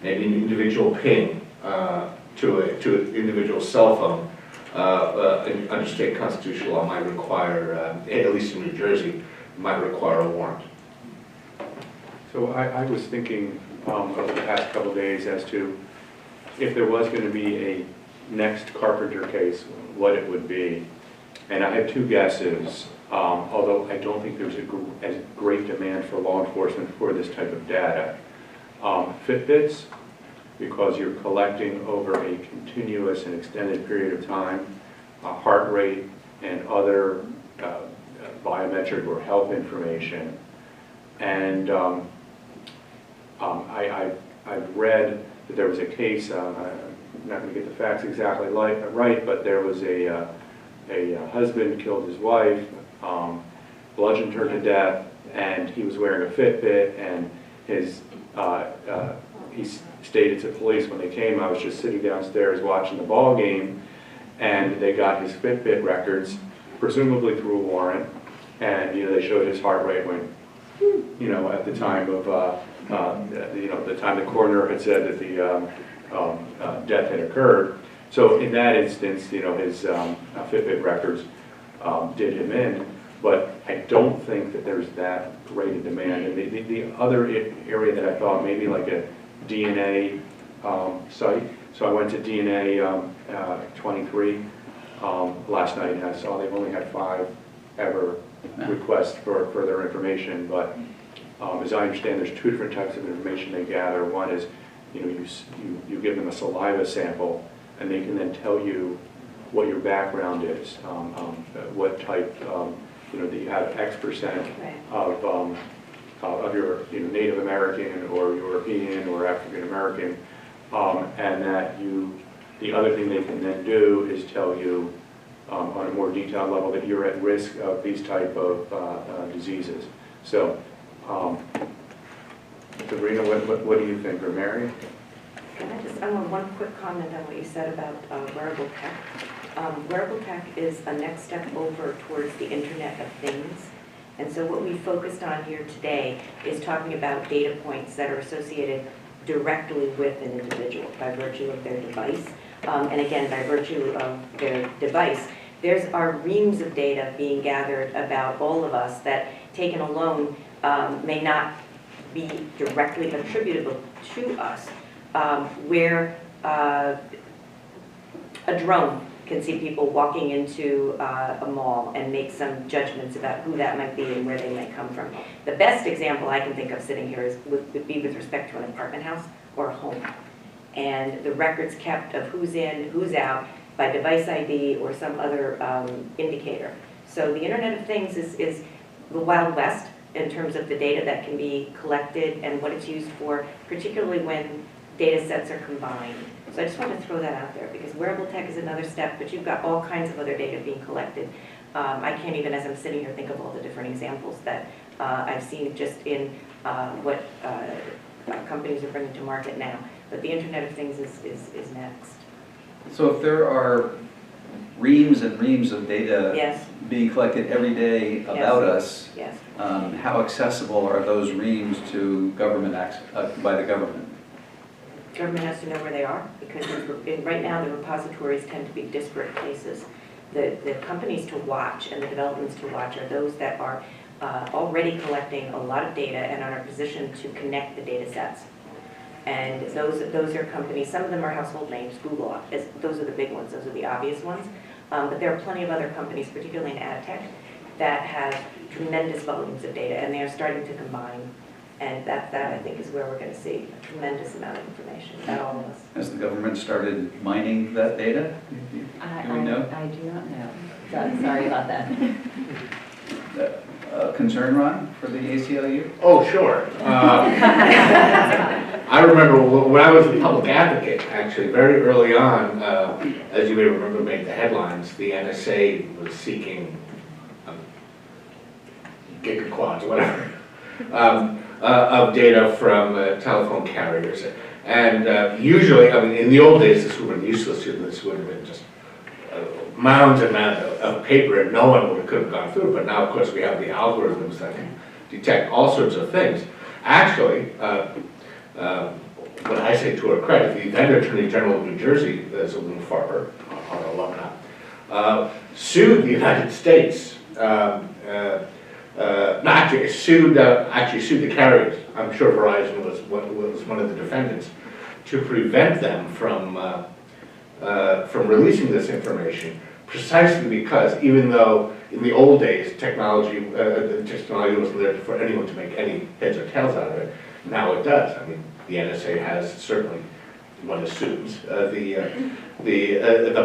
maybe an individual ping to an individual cell phone under state constitutional law might require, at least in New Jersey, might require a warrant. So I was thinking over the past couple of days as to if there was going to be a next Carpenter case, what it would be. And I have two guesses, although I don't think there's as great demand for law enforcement for this type of data. Fitbits, because you're collecting over a continuous and extended period of time, heart rate and other biometric or health information. And I've read that there was a case, I'm not going to get the facts exactly right, but there was a husband killed his wife, bludgeoned her to death, and he was wearing a Fitbit, and he stated to police when they came, I was just sitting downstairs watching the ball game, and they got his Fitbit records, presumably through a warrant, and they showed his heart rate went, at the time of, the time the coroner had said that the death had occurred. So in that instance, his Fitbit records did him in, but I don't think that there's that great a demand. And the other area that I thought maybe like a DNA site. So I went to DNA 23 last night, and I saw they've only had 5 ever requests for further information. But as I understand, there's 2 different types of information they gather. One is, you give them a saliva sample, and they can then tell you what your background is, what type, that you have X% of your Native American or European or African American, and that the other thing they can then do is tell you on a more detailed level that you're at risk of these type of diseases. So, Sabrina, what do you think, or Mary? I want one quick comment on what you said about wearable tech. Wearable tech is a next step over towards the Internet of Things. And so what we focused on here today is talking about data points that are associated directly with an individual by virtue of their device. And again, by virtue of their device, there's our reams of data being gathered about all of us that, taken alone, may not be directly attributable to us. Where a drone can see people walking into a mall and make some judgments about who that might be and where they might come from. The best example I can think of sitting here would be with respect to an apartment house or a home. And the records kept of who's in, who's out, by device ID or some other indicator. So the Internet of Things is the Wild West in terms of the data that can be collected and what it's used for, particularly when data sets are combined. So I just want to throw that out there because wearable tech is another step, but you've got all kinds of other data being collected. I can't even, as I'm sitting here, think of all the different examples that I've seen just in what companies are bringing to market now. But the Internet of Things is next. So if there are reams and reams of data Yes, being collected every day about us, yes. how accessible are those reams to government by the government? Government has to know where they are because right now the repositories tend to be disparate places. The companies to watch and the developments to watch are those that are already collecting a lot of data and are in a position to connect the data sets. And those are companies, some of them are household names, Google, those are the big ones, those are the obvious ones. But there are plenty of other companies, particularly in ad tech, that have tremendous volumes of data and they are starting to combine. And that I think is where we're going to see a tremendous amount of information about all of us. Has the government started mining that data? Do we know? I do not know. So, sorry about that. Concern, Ron, for the ACLU? Oh, sure. I remember when I was a public advocate, actually, very early on, as you may remember, made the headlines, the NSA was seeking gigaquads, whatever, of data from telephone carriers. And usually, I mean, in the old days, this would have been useless. This would have been just mounds and mounds of paper, and no one could have gone through it. But now, of course, we have the algorithms that can detect all sorts of things. Actually, when I say to her credit, the then Attorney General of New Jersey, Lynn Farber, our alumna, sued the United States. Actually sued the carriers. I'm sure Verizon was one of the defendants to prevent them from releasing this information, precisely because even though in the old days technology wasn't there for anyone to make any heads or tails out of it, now it does. I mean, the NSA has certainly, one assumes, the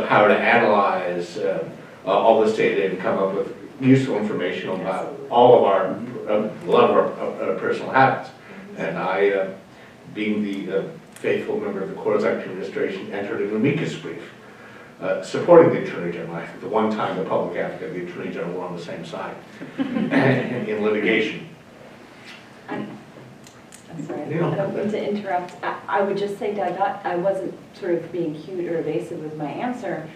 power to analyze all this data and come up with useful information about all of our, a lot of our personal habits. And I, being the faithful member of the Corzine administration, entered an amicus brief supporting the Attorney General. I think the one time the public advocate and the Attorney General were on the same side in litigation. I'm sorry, I don't mean to interrupt. I would just say, Doug, I wasn't sort of being cute or evasive with my answer.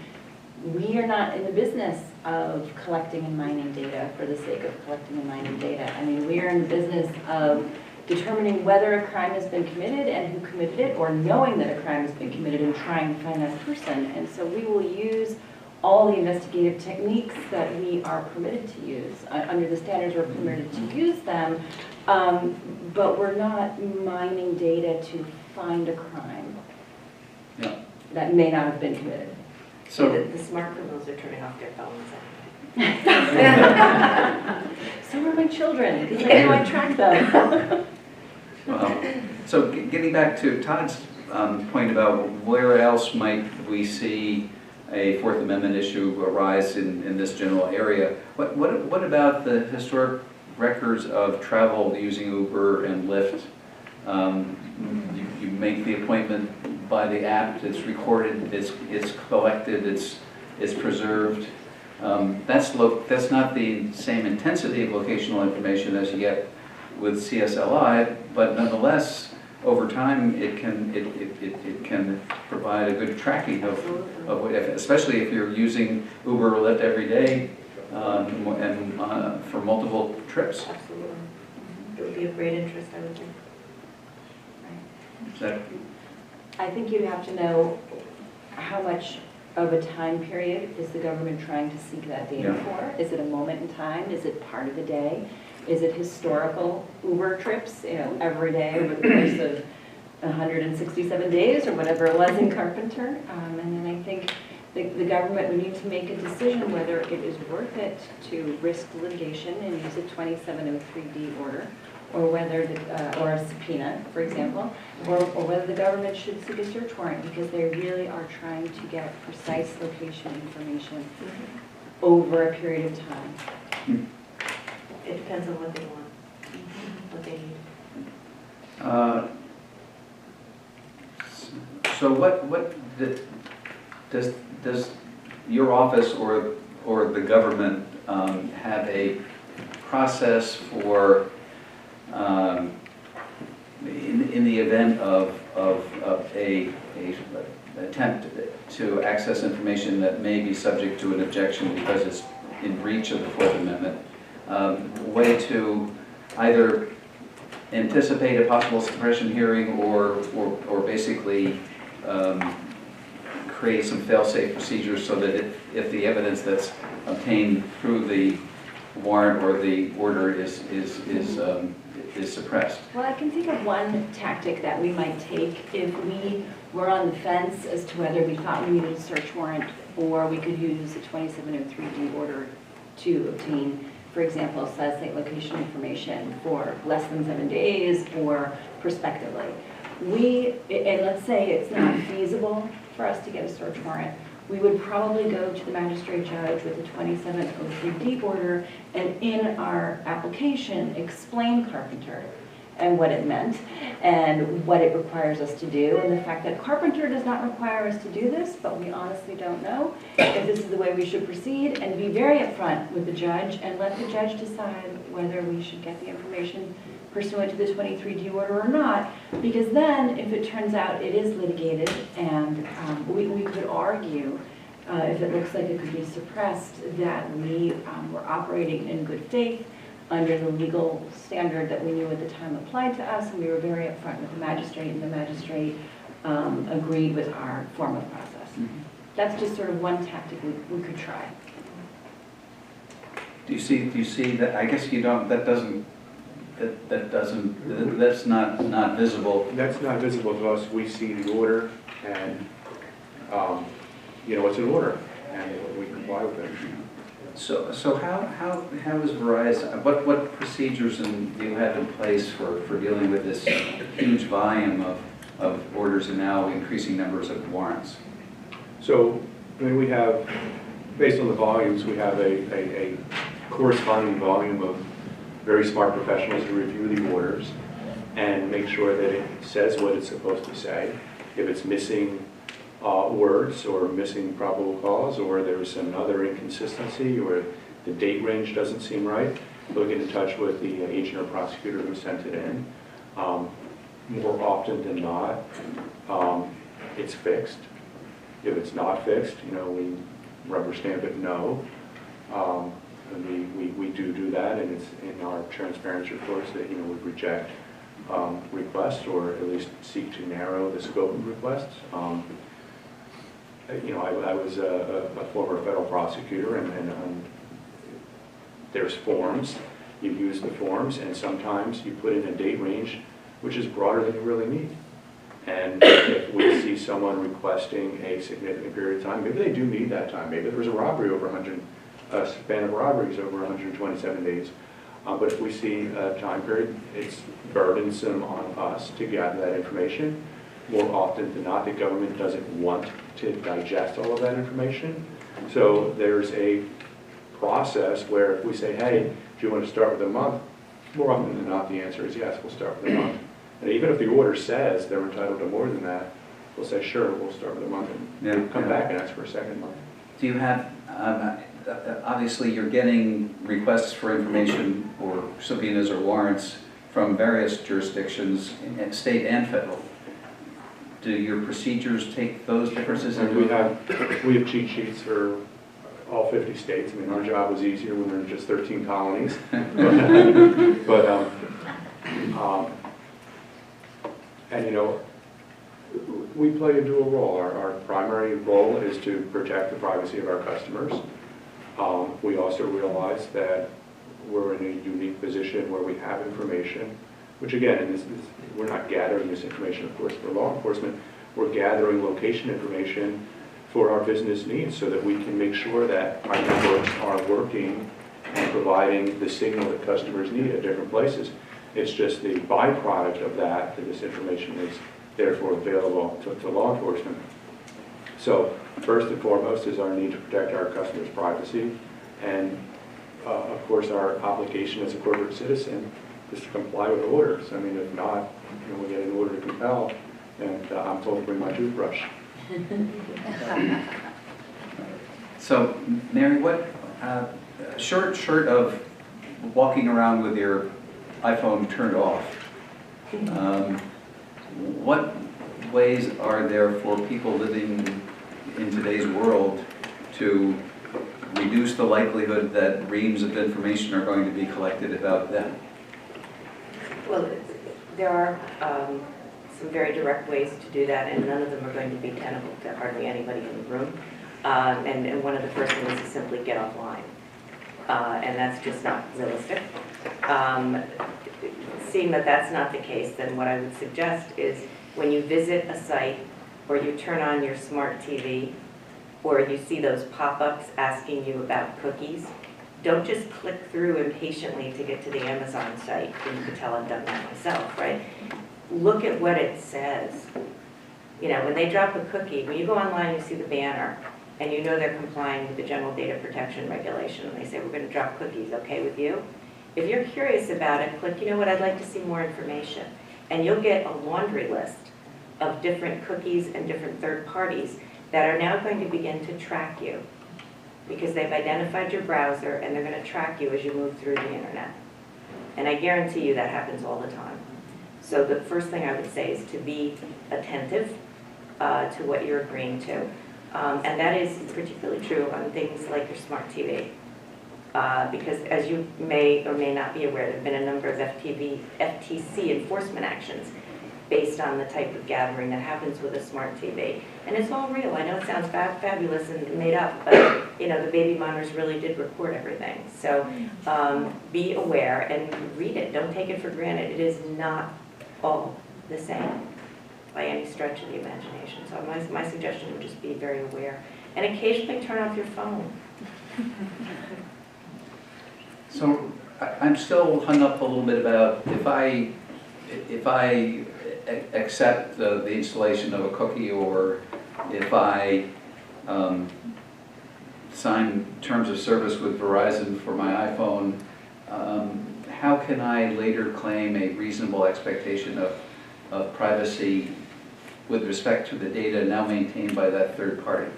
We are not in the business of collecting and mining data for the sake of collecting and mining data. I mean, we are in the business of determining whether a crime has been committed and who committed it, or knowing that a crime has been committed and trying to find that person. And so we will use all the investigative techniques that we are permitted to use. Under the standards, we're permitted to use them, but we're not mining data to find a crime that may not have been committed. So the smart criminals are turning off their phones. So are my children, because I know I track them. So getting back to Todd's point about where else might we see a Fourth Amendment issue arise in this general area, what about the historic records of travel using Uber and Lyft? You make the appointment by the app, it's recorded, it's collected, it's preserved. That's not the same intensity of locational information as you get with CSLI, but nonetheless, over time, it can provide a good tracking of especially if you're using Uber or Lyft every day and for multiple trips. Absolutely. It would be of great interest, I would think. Is that I think you'd have to know how much of a time period is the government trying to seek that data for? Is it a moment in time? Is it part of the day? Is it historical Uber trips, every day over the course of 167 days or whatever it was in Carpenter? And then I think the government would need to make a decision whether it is worth it to risk litigation and use a 2703D order, or whether, or a subpoena, for example, or whether the government should seek a search warrant, because they really are trying to get precise location information over a period of time. It depends on what they want, what they need. So does your office or the government have a process for, in the event of a attempt to access information that may be subject to an objection because it's in breach of the Fourth Amendment, way to either anticipate a possible suppression hearing or basically create some fail-safe procedures so that if the evidence that's obtained through the warrant or the order is suppressed? Well, I can think of one tactic that we might take if we were on the fence as to whether we thought we needed a search warrant or we could use the 2703D order to obtain, for example, site location information for less than 7 days or prospectively. And let's say it's not feasible for us to get a search warrant, we would probably go to the magistrate judge with the 2703D order and in our application explain Carpenter and what it meant and what it requires us to do, and the fact that Carpenter does not require us to do this, but we honestly don't know if this is the way we should proceed, and be very upfront with the judge and let the judge decide whether we should get the information pursuant to the 23D order or not, because then if it turns out it is litigated and we could argue, if it looks like it could be suppressed, that we were operating in good faith under the legal standard that we knew at the time applied to us, and we were very upfront with the magistrate, and the magistrate agreed with our form of process. Mm-hmm. That's just sort of one tactic we could try. Do you see that? I guess you don't. That's not visible. That's not visible to us. We see the order and, it's an order and we comply with it. So how is Verizon, what procedures do you have in place for dealing with this huge volume of orders and now increasing numbers of warrants? So, we have, based on the volumes, we have a corresponding volume of very smart professionals who review the orders and make sure that it says what it's supposed to say. If it's missing words or missing probable cause, or there's another inconsistency, or the date range doesn't seem right, we'll get in touch with the agent or prosecutor who sent it in. More often than not, it's fixed. If it's not fixed, we rubber stamp it no. And we do that, and it's in our transparency reports that we reject requests, or at least seek to narrow the scope of requests. I was a former federal prosecutor, and there's forms. You use the forms, and sometimes you put in a date range which is broader than you really need. And if we see someone requesting a significant period of time, maybe they do need that time. Maybe there was a robbery over a span of robberies over 127 days. But if we see a time period, it's burdensome on us to gather that information. More often than not, the government doesn't want to digest all of that information. So there's a process where if we say, hey, do you want to start with a month? More often than not, the answer is yes, we'll start with a month. And even if the order says they're entitled to more than that, we'll say, sure, we'll start with a month, and come back and ask for a second month. Do you have, obviously you're getting requests for information or subpoenas or warrants from various jurisdictions, state and federal. Do your procedures take those differences into account? We have cheat sheets for all 50 states. Our job was easier when we were in just 13 colonies. We play a dual role. Our primary role is to protect the privacy of our customers. We also realize that we're in a unique position where we have information, which again, we're not gathering this information, of course, for law enforcement. We're gathering location information for our business needs so that we can make sure that our networks are working and providing the signal that customers need at different places. It's just the byproduct of that this information is therefore available to law enforcement. So first and foremost is our need to protect our customers' privacy, and of course our obligation as a corporate citizen is to comply with orders. I mean, if not, we get an order to compel, and I'm told to bring my toothbrush. So, Mary, what, short of walking around with your iPhone turned off, what ways are there for people living in today's world to reduce the likelihood that reams of information are going to be collected about them? Well, there are some very direct ways to do that, and none of them are going to be tenable to hardly anybody in the room. And one of the first things is simply get offline. And that's just not realistic. Seeing that that's not the case, then what I would suggest is when you visit a site or you turn on your smart TV or you see those pop-ups asking you about cookies, don't just click through impatiently to get to the Amazon site. And you can tell I've done that myself, right? Look at what it says. You know, when they drop a cookie, when you go online, you see the banner, and you know they're complying with the General Data Protection Regulation, and they say, we're going to drop cookies, okay with you? If you're curious about it, click, you know what, I'd like to see more information. And you'll get a laundry list of different cookies and different third parties that are now going to begin to track you because they've identified your browser and they're going to track you as you move through the internet. And I guarantee you that happens all the time. So the first thing I would say is to be attentive to what you're agreeing to. And that is particularly true on things like your smart TV. Because as you may or may not be aware, there have been a number of FTC enforcement actions based on the type of gathering that happens with a smart TV. And it's all real. I know it sounds fabulous and made up, but you know, the baby monitors really did record everything. So be aware and read it. Don't take it for granted. It is not all the same by any stretch of the imagination. So my suggestion would just be very aware. And occasionally turn off your phone. So I'm still hung up a little bit about if I accept the installation of a cookie, or if I sign terms of service with Verizon for my iPhone, how can I later claim a reasonable expectation of privacy with respect to the data now maintained by that third party?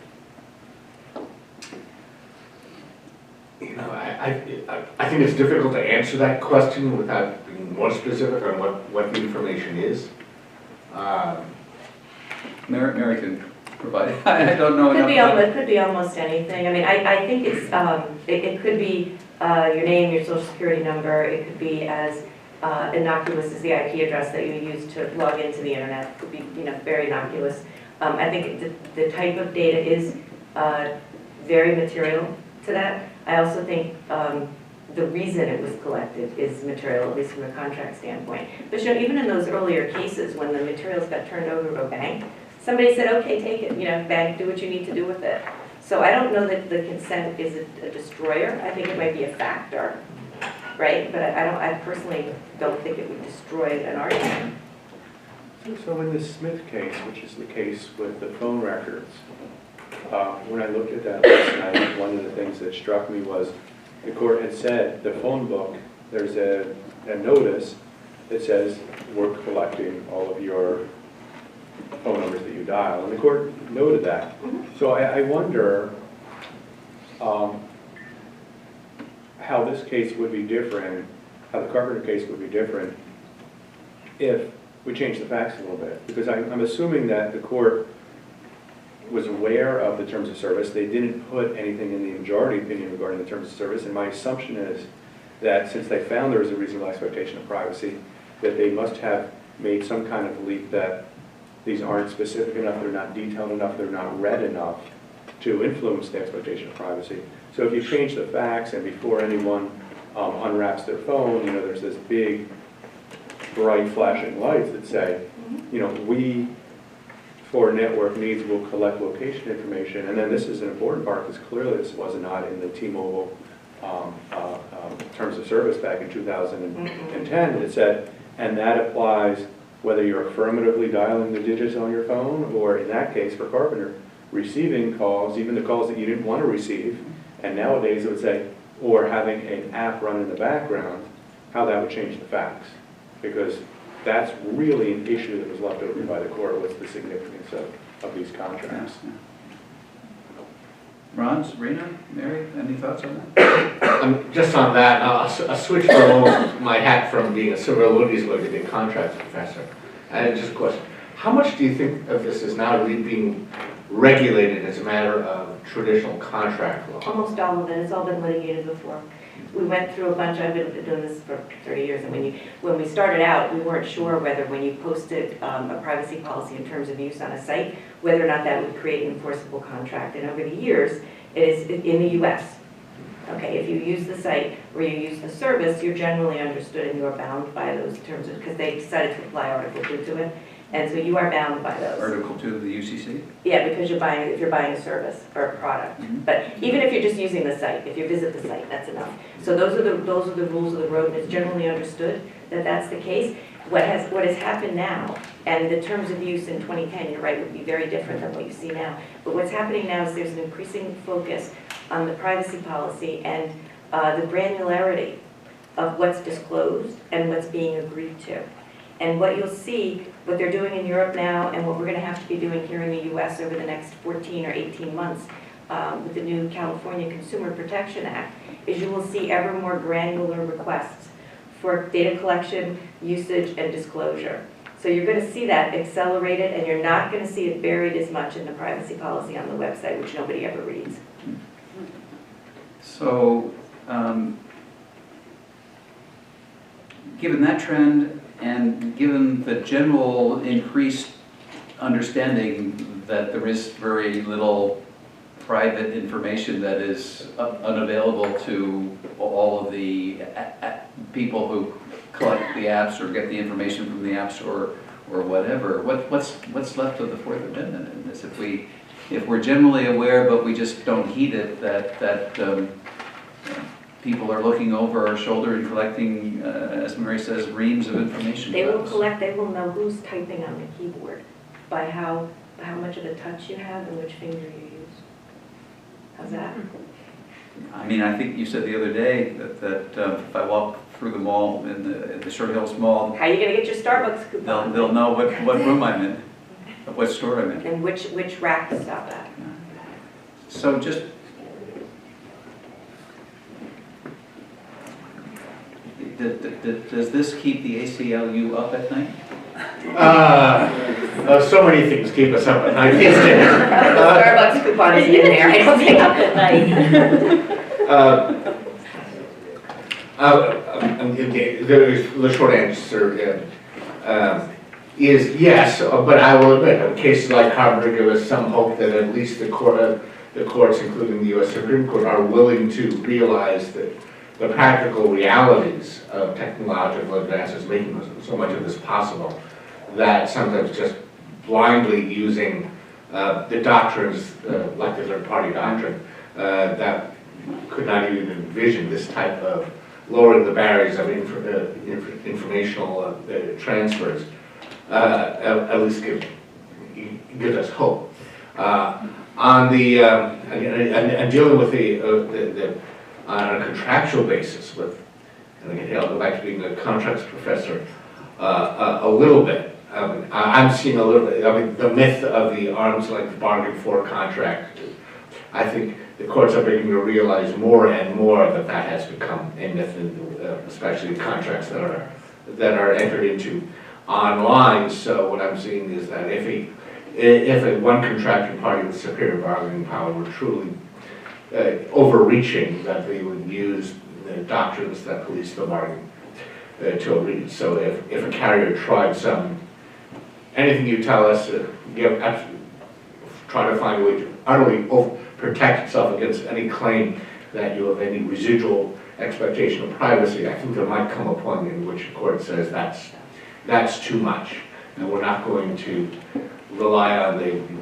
You know, I think it's difficult to answer that question without being more specific on what the information is. Mary can provide it. I don't know enough. It could be almost anything. I mean, I think it's it could be your name, your social security number. It could be as innocuous as the IP address that you use to log into the internet. It could be, you know, very innocuous. I think the type of data is very material to that. I also think the reason it was collected is material, at least from a contract standpoint. But you know, even in those earlier cases when the materials got turned over to a bank, somebody said, okay, take it, you know, bank, do what you need to do with it. So I don't know that the consent is a destroyer. I think it might be a factor, right? But I personally don't think it would destroy an argument. So in the Smith case, which is the case with the phone records, when I looked at that last night, one of the things that struck me was the court had said the phone book, there's a notice that says we're collecting all of your phone numbers that you dial, and the court noted that. So I wonder how this case would be different, how the Carpenter case would be different if we change the facts a little bit. Because I'm assuming that the court was aware of the terms of service. They didn't put anything in the majority opinion regarding the terms of service, and my assumption is that since they found there was a reasonable expectation of privacy, that they must have made some kind of belief that these aren't specific enough, they're not detailed enough, they're not read enough to influence the expectation of privacy. So if you change the facts and before anyone unwraps their phone, you know, there's this big, bright flashing lights that say, you know, we, for network needs, will collect location information. And then this is an important part because clearly this was not in the T-Mobile terms of service back in 2010, it said, and that applies whether you're affirmatively dialing the digits on your phone, or in that case, for Carpenter, receiving calls, even the calls that you didn't want to receive. And nowadays it would say, or having an app run in the background, how that would change the facts. Because that's really an issue that was left over by the court, what's the significance of these contracts. Ron, Sabrina, Mary, any thoughts on that? Just on that, I'll switch for a moment my hat from being a civil liberties lawyer to being a contracts professor. And just a question, how much do you think of this is now really being regulated as a matter of traditional contract law? Almost all of it, it's all been litigated before. We went through a bunch, I've been doing this for 30 years, and when we started out, we weren't sure whether when you posted a privacy policy in terms of use on a site, whether or not that would create an enforceable contract. And over the years, it is in the US. Okay, if you use the site or you use the service, you're generally understood and you are bound by those terms, because they decided to apply Article 2 to it. And so you are bound by those. Article 2 of the UCC? Yeah, because if you're buying a service or a product. But even if you're just using the site, if you visit the site, that's enough. So those are the rules of the road, and it's generally understood that that's the case. What has happened now, and the terms of use in 2010, you're right, would be very different than what you see now. But what's happening now is there's an increasing focus on the privacy policy and the granularity of what's disclosed and what's being agreed to. And what you'll see, what they're doing in Europe now, and what we're going to have to be doing here in the US over the next 14 or 18 months with the new California Consumer Protection Act, is you will see ever more granular requests for data collection, usage, and disclosure. So you're going to see that accelerated, and you're not going to see it buried as much in the privacy policy on the website, which nobody ever reads. So, given that trend, and given the general increased understanding that there is very little private information that is unavailable to all of the people who collect the apps or get the information from the apps or whatever, what's left of the Fourth Amendment in this? If we're generally aware, but we just don't heed it, that people are looking over our shoulder and collecting, as Mary says, reams of information. They will collect, they will know who's typing on the keyboard by how much of a touch you have and which finger you use. How's that? I mean, I think you said the other day that if I walk through the mall, in the Short Hills Mall, How are you going to get your Starbucks coupon? they'll know what room I'm in, what store I'm in. And which rack to stop at. So just, does this keep the ACLU up at night? So many things keep us up at night these days. Starbucks coupon is in there, I don't think. Up at night. The short answer is yes, but I will admit, in cases like Carpenter give us some hope that at least the courts, including the U.S. Supreme Court, are willing to realize that the practical realities of technological advances making so much of this possible, that sometimes just blindly using the doctrines, like the third-party doctrine, that could not even envision this type of lowering the barriers of informational transfers, at least gives us hope. On the and dealing with the on a contractual basis with, and again, I'll go back to being a contracts professor a little bit. I'm seeing a little bit, I mean, the myth of the arm's length bargain for contract. I think the courts are beginning to realize more and more that that has become a myth, especially contracts that are entered into online. So what I'm seeing is that if a one contracting party with superior bargaining power were truly overreaching, that they would use the doctrines that police the bargain to a read. So if a carrier tried anything you tell us, try to find a way to utterly protect itself against any claim that you have any residual expectation of privacy, I think there might come a point in which a court says that's too much, and we're not going to rely on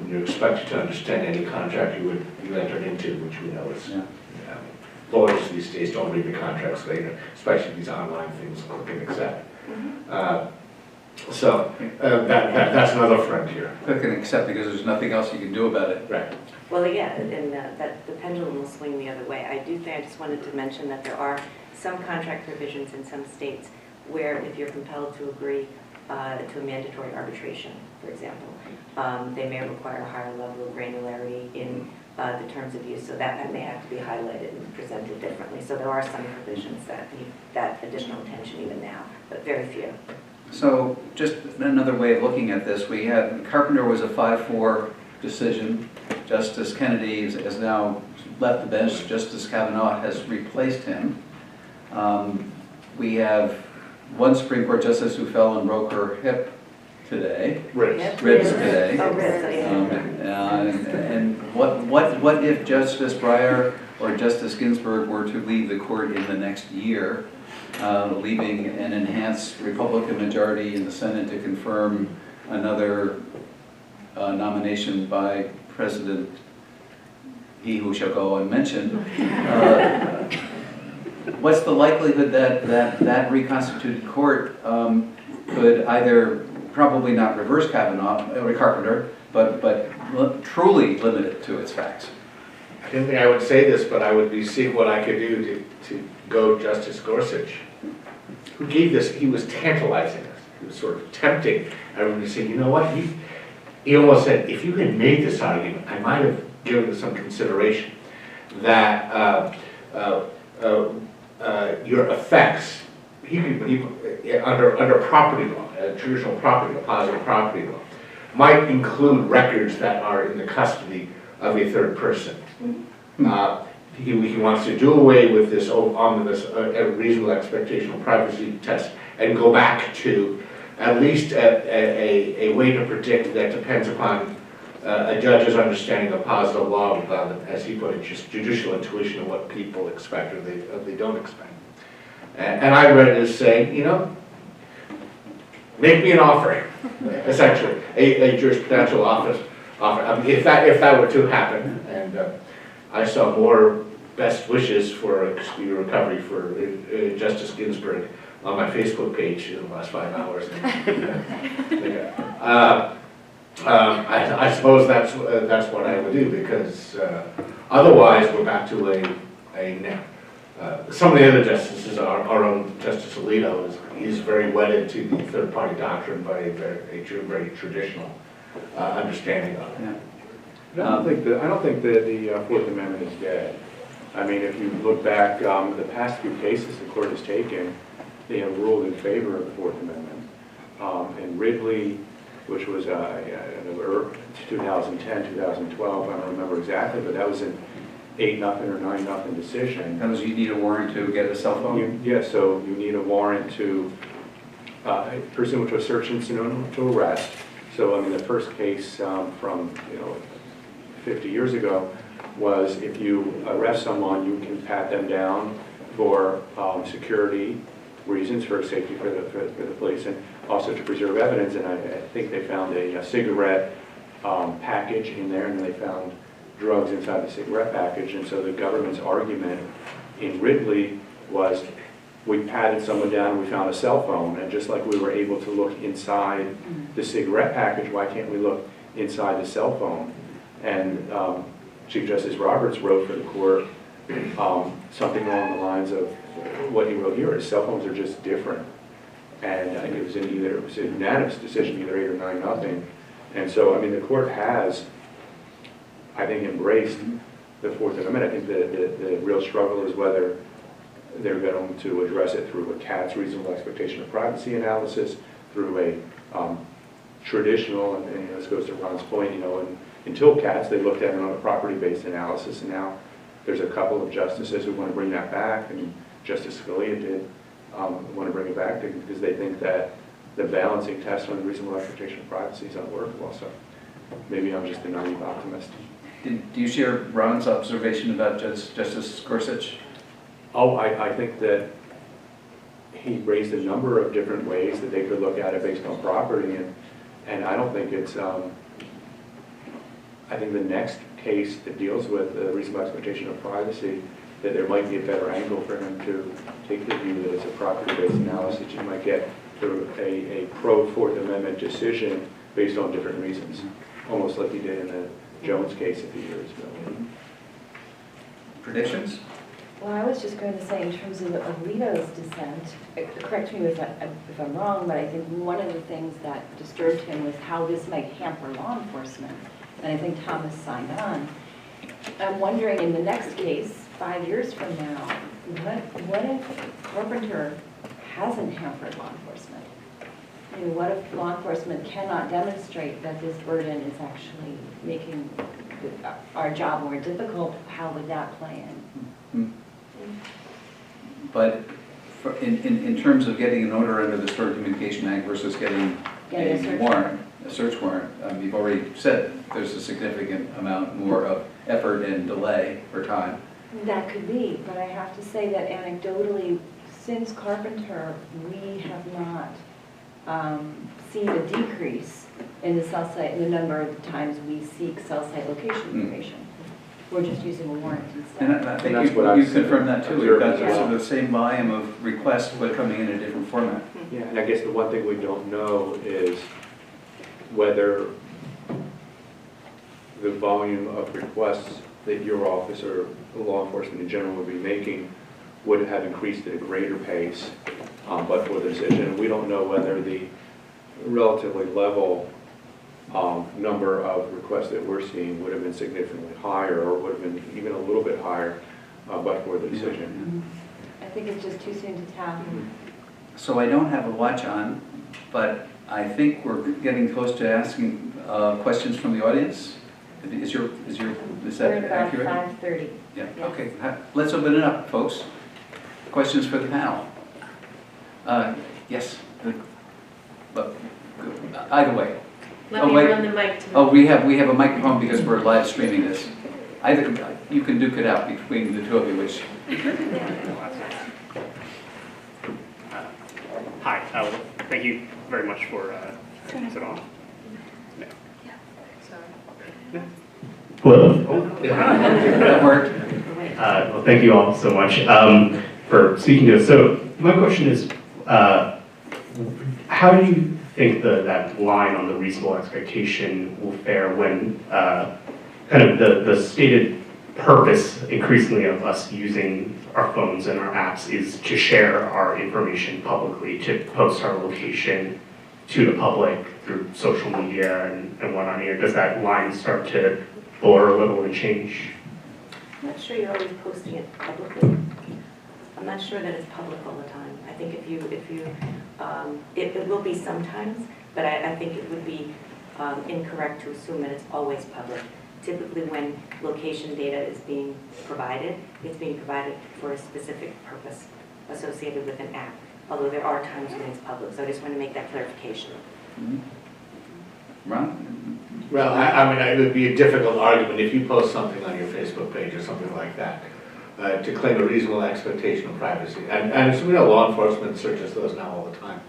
you expect you to understand any contract you entered into, which we know is. Yeah. lawyers these days don't read the contracts, especially these online things, click and accept. That's another frontier. Click and accept because there's nothing else you can do about it. Right. Well, yeah, and that the pendulum will swing the other way. I just wanted to mention that there are some contract provisions in some states where if you're compelled to agree to a mandatory arbitration, for example, they may require a higher level of granularity in the terms of use, so that may have to be highlighted and presented differently. So there are some provisions that need that additional attention even now, but very few. So just another way of looking at this, we had, Carpenter was a 5-4 decision. Justice Kennedy has now left the bench. Justice Kavanaugh has replaced him. We have one Supreme Court justice who fell and broke her hip today. Ribs. Ribs today. Oh, ribs, And what if Justice Breyer or Justice Ginsburg were to leave the court in the next year, leaving an enhanced Republican majority in the Senate to confirm another nomination by President, he who shall go unmentioned? What's the likelihood that reconstituted court could either probably not reverse Kavanaugh or Carpenter, but truly limit it to its facts? I didn't think I would say this, but I would be seeing what I could do to go Justice Gorsuch, who gave this, he was tantalizing us. He was sort of tempting everyone to say, you know what, he almost said, if you had made this argument, I might have given it some consideration, that your effects, under property law, traditional property law, positive property law, might include records that are in the custody of a third person. He wants to do away with this omnibus reasonable expectation of privacy test and go back to at least a way to predict that depends upon a judge's understanding of positive law, as he put it, just judicial intuition of what people expect or they don't expect. And I read it as saying, you know, make me an offer, essentially, a jurisprudential offer. I mean, if that were to happen, and I saw more best wishes for a speedy recovery for Justice Ginsburg on my Facebook page in the last 5 hours. I suppose that's what I would do, because otherwise we're back to a some of the other justices, our own Justice Alito, is very wedded to the third-party doctrine by a very traditional understanding of it. Yeah. I don't think that the Fourth Amendment is dead. I mean, if you look back, the past few cases the court has taken, they have ruled in favor of the Fourth Amendment. And Ridley, which was 2010, 2012, I don't remember exactly, but that was an 8-0 or 9-0 decision. That was, you need a warrant to get a cell phone? Yes, so you need a warrant to pursuant to a search incident to arrest. So I mean, the first case from 50 years ago was if you arrest someone, you can pat them down for security reasons, for safety for the police, and also to preserve evidence. And I think they found a cigarette package in there, and they found drugs inside the cigarette package. And so the government's argument in Ridley was, we patted someone down and we found a cell phone, and just like we were able to look inside the cigarette package, why can't we look inside the cell phone? And Chief Justice Roberts wrote for the court something along the lines of what he wrote here is cell phones are just different. And it was a unanimous decision, either 8 or 9-0. And so, I mean, the court has, I think, embraced the Fourth Amendment. I think the real struggle is whether they're going to address it through a CAT's reasonable expectation of privacy analysis, through a traditional, and this goes to Ron's point, until CATS, they looked at it on a property-based analysis, and now there's a couple of justices who want to bring that back, and Justice Scalia did want to bring it back because they think that the balancing test on reasonable expectation of privacy is unworkable. So maybe I'm just a naive optimist. Do you share Ron's observation about Justice Gorsuch? Oh, I think that he raised a number of different ways that they could look at it based on property, and I don't think it's, I think the next case that deals with the reasonable expectation of privacy that there might be a better angle for him to take the view that it's a property-based analysis. You might get through a pro-Fourth Amendment decision based on different reasons, almost like you did in the Jones case a few years ago. Predictions? Well, I was just going to say, in terms of Alito's dissent, correct me if I'm wrong, but I think one of the things that disturbed him was how this might hamper law enforcement. And I think Thomas signed on. I'm wondering, in the next case, 5 years from now, what if Carpenter hasn't hampered law enforcement? I mean, what if law enforcement cannot demonstrate that this burden is actually making our job more difficult? How would that play in? But in terms of getting an order under the Stored Communication Act versus getting a warrant, a search warrant, you've already said there's a significant amount more of effort and delay for time. That could be, but I have to say that anecdotally, since Carpenter, we have not seen a decrease in the cell site, in the number of times we seek cell site location information. We're just using a warrant instead. And I think that's what you I've confirmed that too. We've got observed. the same volume of requests, but coming in a different format. Yeah, and I guess the one thing we don't know is whether the volume of requests that your office or law enforcement in general would be making would have increased at a greater pace, but for the decision. And we don't know whether the relatively level number of requests that we're seeing would have been significantly higher or would have been even a little bit higher, but for the decision. I think it's just too soon to tell. So I don't have a watch on, but I think we're getting close to asking questions from the audience. Is that We're at accurate? about 5:30. Yeah, Yes. okay. Let's open it up, folks. Questions for the panel? Yes? Either way. Let me wait. run the mic to Oh, we have a microphone because we're live streaming this. Either, you can duke it out between the two of you, which... Hi, thank you very much for, is it on? No. Hello. That worked. Well, thank you all so much for speaking to us. So my question is, how do you think that line on the reasonable expectation will fare when kind of the stated purpose increasingly of us using our phones and our apps is to share our information publicly, to post our location to the public through social media and whatnot here? Does that line start to blur a little and change? I'm not sure you're always posting it publicly. I'm not sure that it's public all the time. I think it will be sometimes, but I think it would be incorrect to assume that it's always public. Typically when location data is being provided, it's being provided for a specific purpose associated with an app, although there are times when it's public. So I just want to make that clarification. Ron? Well, I mean, it would be a difficult argument if you post something on your Facebook page or something like that, to claim a reasonable expectation of privacy. And as we know, law enforcement searches those now all the time.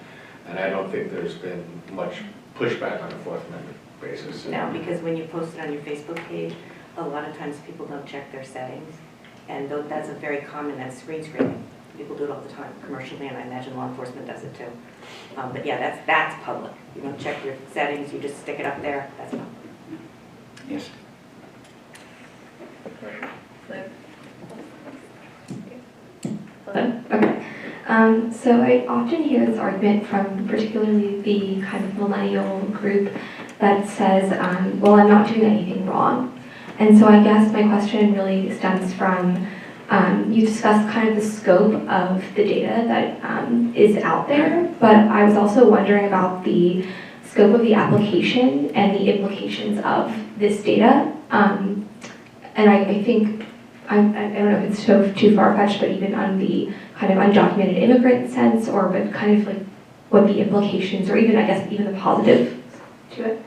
And I don't think there's been much pushback on a Fourth Amendment basis. No, because when you post it on your Facebook page, a lot of times people don't check their settings. And that's a very common, that's screen scraping. People do it all the time, commercially, and I imagine law enforcement does it too. But yeah, that's public. You don't check your settings, you just stick it up there, that's public. Yes. Okay. So I often hear this argument from particularly the kind of millennial group that says, well, I'm not doing anything wrong. And so I guess my question really stems from, you discussed kind of the scope of the data that is out there, but I was also wondering about the scope of the application and the implications of this data. And I think, I don't know if it's too far-fetched, but even on the kind of undocumented immigrant sense, or but kind of like what the implications, or even, I guess, even the positive to it.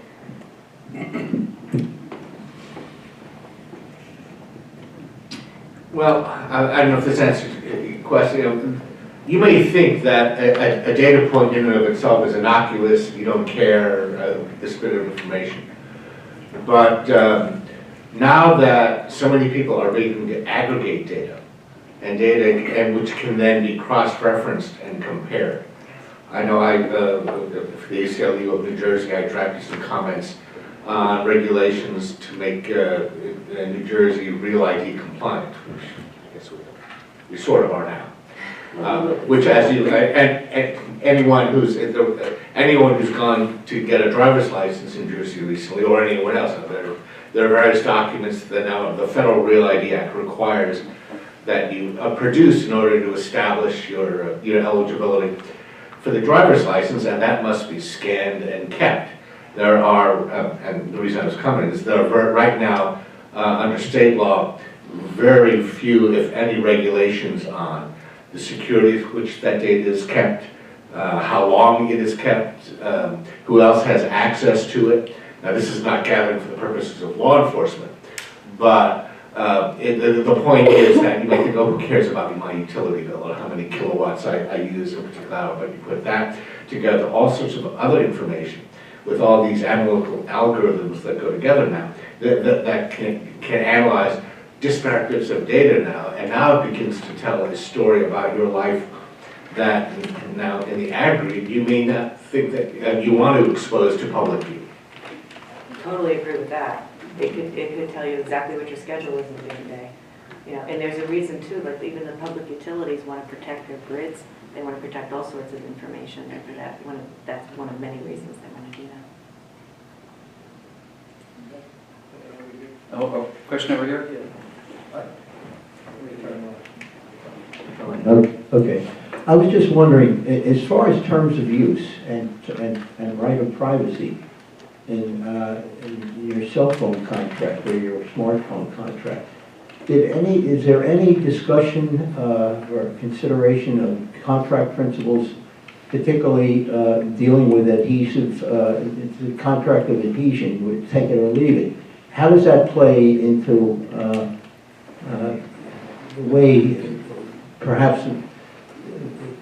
Well, I don't know if this answers your question. You may think that a data point in and of itself is innocuous, you don't care, this bit of information. But now that so many people are beginning to aggregate data, and data, and which can then be cross-referenced and compared. I know for the ACLU of New Jersey, I drafted some comments on regulations to make New Jersey Real ID compliant, which I guess we sort of are now. Which, as you and anyone who's gone to get a driver's license in Jersey recently, or anyone else, there are various documents that now the Federal Real ID Act requires that you produce in order to establish your eligibility for the driver's license, and that must be scanned and kept. There are, and the reason I was coming is there are right now under state law very few, if any, regulations on the security with which that data is kept, how long it is kept, who else has access to it. Now, this is not gathered for the purposes of law enforcement, but the point is that you might think, oh, who cares about my utility bill or how many kilowatts I use in a particular hour, but you put that together, all sorts of other information with all these analytical algorithms that go together now that can analyze disparate bits of data now, and now it begins to tell a story about your life that now in the aggregate you may not think that you want to expose to public view. Totally agree with that. It could tell you exactly what your schedule is in a given day. You know, and there's a reason too, like even the public utilities want to protect their grids. They want to protect all sorts of information, and that's one of many reasons they want to do that. Oh, question over here? Okay. I was just wondering, as far as terms of use and right of privacy in your cell phone contract or your smartphone contract, is there any discussion or consideration of contract principles, particularly dealing with adhesive, the contract of adhesion, with take it or leave it? How does that play into the way perhaps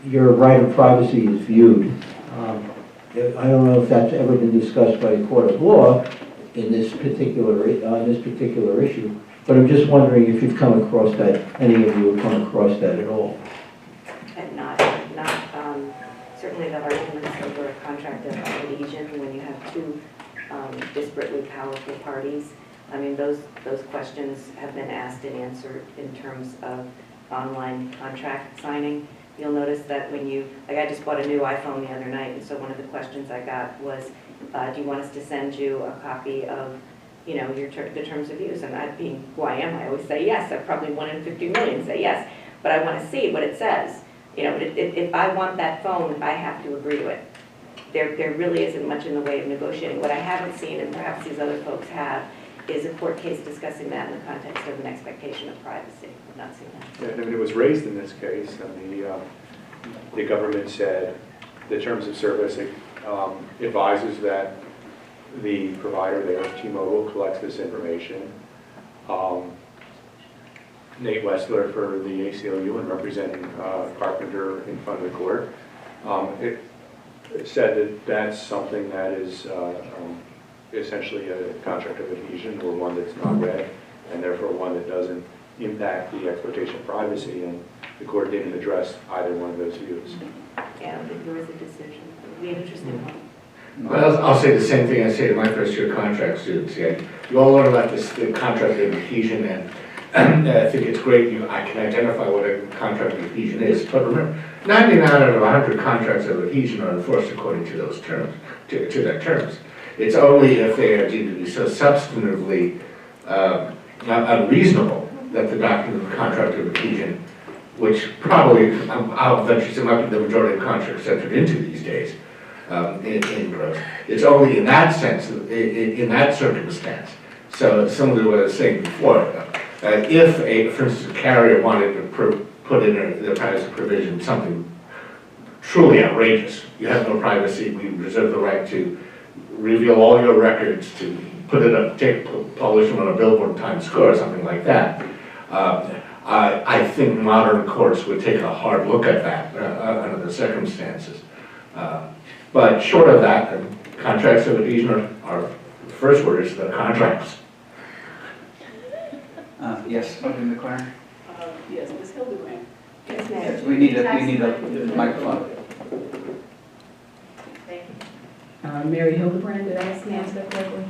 your right of privacy is viewed? I don't know if that's ever been discussed by a court of law in this particular issue, but I'm just wondering if you've come across that, any of you have come across that at all. And not certainly the arguments over a contract of adhesion when you have two disparately powerful parties. I mean, those questions have been asked and answered in terms of online contract signing. You'll notice that when I just bought a new iPhone the other night, and so one of the questions I got was, do you want us to send you a copy of, the terms of use? And I, being who I am, I always say yes. I probably 1 in 50 million say yes, but I want to see what it says. If I want that phone, I have to agree to it. There really isn't much in the way of negotiating. What I haven't seen, and perhaps these other folks have, is a court case discussing that in the context of an expectation of privacy. I've not seen that. Yeah, I mean, it was raised in this case, and the government said the terms of service advises that the provider there, T-Mobile, collects this information. Nate Wessler for the ACLU and representing Carpenter in front of the court, it said that that's something that is essentially a contract of adhesion, or one that's not read, and therefore one that doesn't impact the exploitation of privacy, and the court didn't address either one of those views. Yeah, there was a decision. It would be an interesting one. Well, I'll say the same thing I say to my first year contract students. Yeah, you all learn about the contract of adhesion, and I think it's great I can identify what a contract of adhesion is. But remember, 99 out of 100 contracts of adhesion are enforced according to those terms, to their terms. It's only if they are deemed to be so substantively unreasonable that the doctrine of the contract of adhesion, which probably, I'll venture to say, might be the majority of contracts entered into these days in growth. It's only in that sense, in that circumstance. So similar to what I was saying before, if, for instance, a carrier wanted to put in their privacy provision something truly outrageous, you have no privacy, we reserve the right to reveal all your records, to put it up, publish them on a billboard in Times Square or something like that. I think modern courts would take a hard look at that under the circumstances. But short of that, contracts of adhesion are the first word is the contracts. Yes, over in the corner. Yes, Ms. Hildebrand. Yes, Yes, ma'am. we need a microphone. Mary Hildebrand, did I answer that correctly?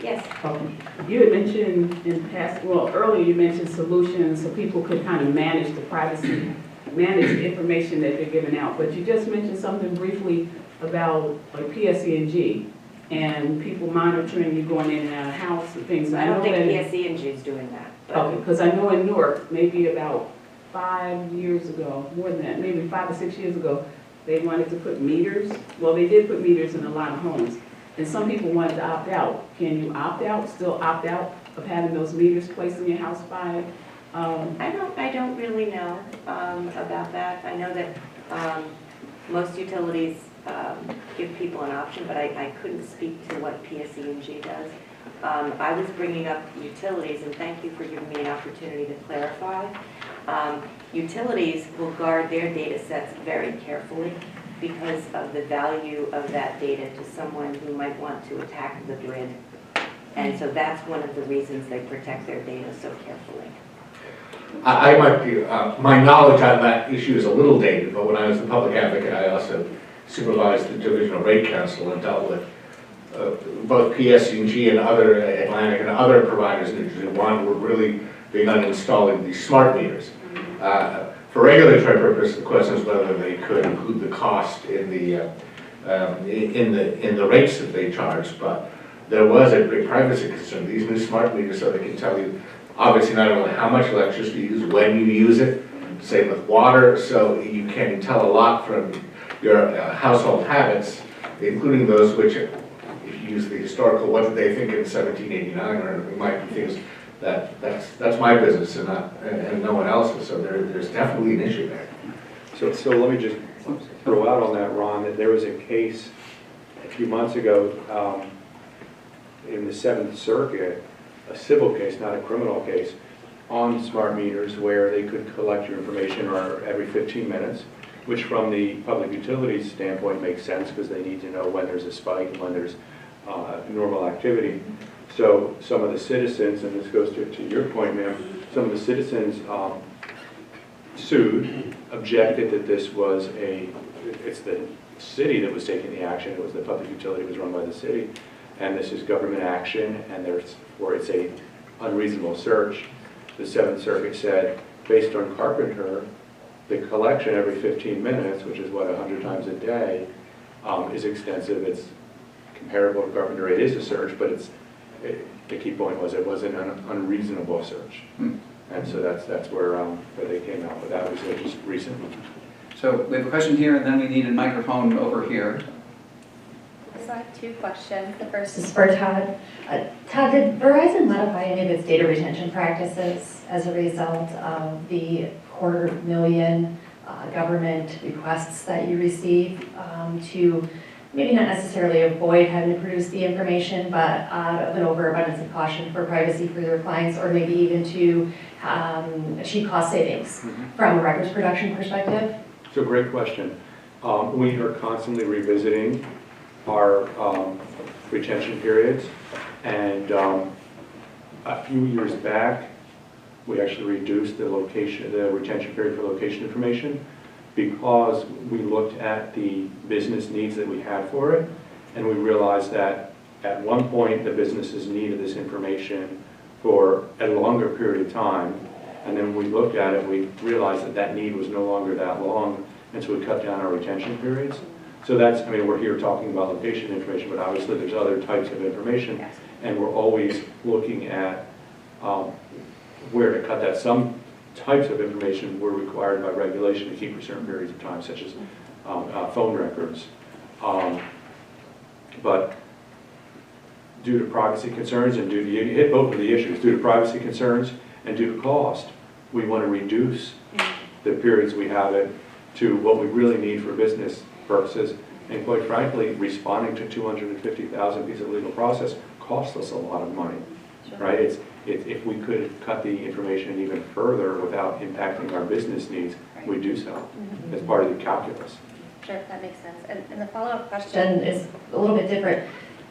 Yes. Okay. You had mentioned in past, well, earlier you mentioned solutions so people could kind of manage the privacy, manage the information that they're giving out. But you just mentioned something briefly about like PSE&G and people monitoring you going in and out of the house and things. I don't know think that- PSE&G is doing that. But Okay, because I know in Newark, maybe about 5 years ago, more than that, maybe 5 or 6 years ago, they wanted to put meters. Well, they did put meters in a lot of homes. And some people wanted to opt out. Can you opt out, still opt out of having those meters placed in your house by? I don't really know about that. I know that most utilities give people an option, but I couldn't speak to what PSE&G does. I was bringing up utilities, and thank you for giving me an opportunity to clarify. Utilities will guard their data sets very carefully because of the value of that data to someone who might want to attack the grid. And so that's one of the reasons they protect their data so carefully. I might be, my knowledge on that issue is a little dated, but when I was the public advocate, I also supervised the Division of Rate Counsel and dealt with both PSE&G and other Atlantic and other providers in New Jersey. One were really big on installing these smart meters. For regulatory purposes, the question is whether they could include the cost in the rates that they charge. But there was a great privacy concern. These new smart meters, so they can tell you, obviously not only how much electricity you use, when you use it, same with water, so you can tell a lot from your household habits, including those which, if you use the historical, what did they think in 1789, or it might be things that's my business and no one else's. So there's definitely an issue there. So let me just throw out on that, Ron, that there was a case a few months ago in the 7th Circuit, a civil case, not a criminal case, on smart meters where they could collect your information every 15 minutes, which from the public utilities standpoint makes sense because they need to know when there's a spike and when there's normal activity. So some of the citizens, and this goes to your point, ma'am, some of the citizens sued, objected that this was it's the city that was taking the action, it was the public utility, was run by the city, and this is government action, and or it's a unreasonable search. The 7th Circuit said, based on Carpenter, the collection every 15 minutes, which is what, 100 times a day, is extensive. It's comparable to Carpenter. It is a search, but the key point was it wasn't an unreasonable search. And so that's where they came out with that. Was just recent. So we have a question here, and then we need a microphone over here. So I have 2 questions. The first is for Todd. Todd, did Verizon modify any of its data retention practices as a result of the 250,000 government requests that you receive to maybe not necessarily avoid having to produce the information, but out of an overabundance of caution for privacy for their clients, or maybe even to achieve cost savings from a records production perspective? So great question. We are constantly revisiting our retention periods, and a few years back, we actually reduced the retention period for location information, because we looked at the business needs that we had for it, and we realized that at one point the businesses needed this information for a longer period of time, and then when we looked at it, we realized that that need was no longer that long, and so we cut down our retention periods. So that's, I mean, we're here talking about location information, but obviously there's other types of information, and we're always looking at where to cut that. Some types of information were required by regulation to keep for certain periods of time, such as phone records. But due to privacy concerns and you hit both of the issues, due to privacy concerns and due to cost, we want to reduce the periods we have it to what we really need for business purposes. And quite frankly, responding to 250,000 pieces of legal process costs us a lot of money, right? If we could cut the information even further without impacting our business needs, we do so as part of the calculus. Sure, that makes sense. And the follow-up question is a little bit different.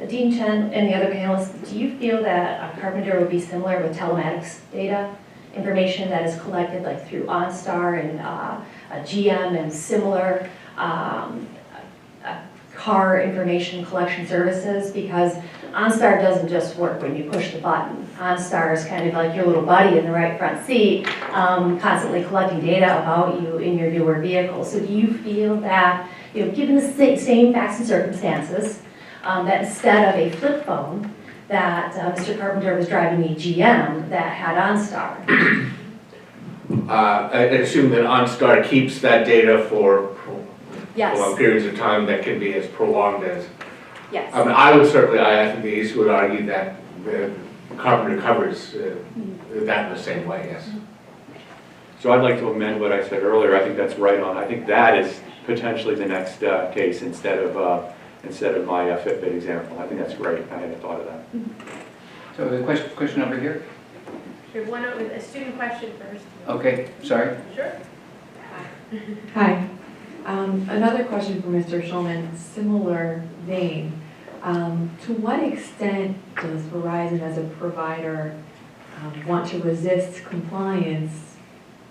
Dean Chen and the other panelists, do you feel that Carpenter would be similar with telematics data information that is collected like through OnStar and GM and similar car information collection services, because OnStar doesn't just work when you push the button. OnStar is kind of like your little buddy in the right front seat, constantly collecting data about you in your newer vehicle. So do you feel that, you know, given the same facts and circumstances, that instead of a flip phone, that Mr. Carpenter was driving a GM that had OnStar? I assume that OnStar keeps that data for Yes. long periods of time that can be as prolonged as. Yes. I mean, I would certainly, I think the East would argue that Carpenter covers that in the same way, yes. So I'd like to amend what I said earlier. I think that's right on. I think that is potentially the next case instead of my Fitbit example. I think that's great. I hadn't thought of that. So the question over here? Sure, a student question first. Okay, sorry. Sure. Hi. Another question for Mr. Schulman, similar vein. To what extent does Verizon as a provider want to resist compliance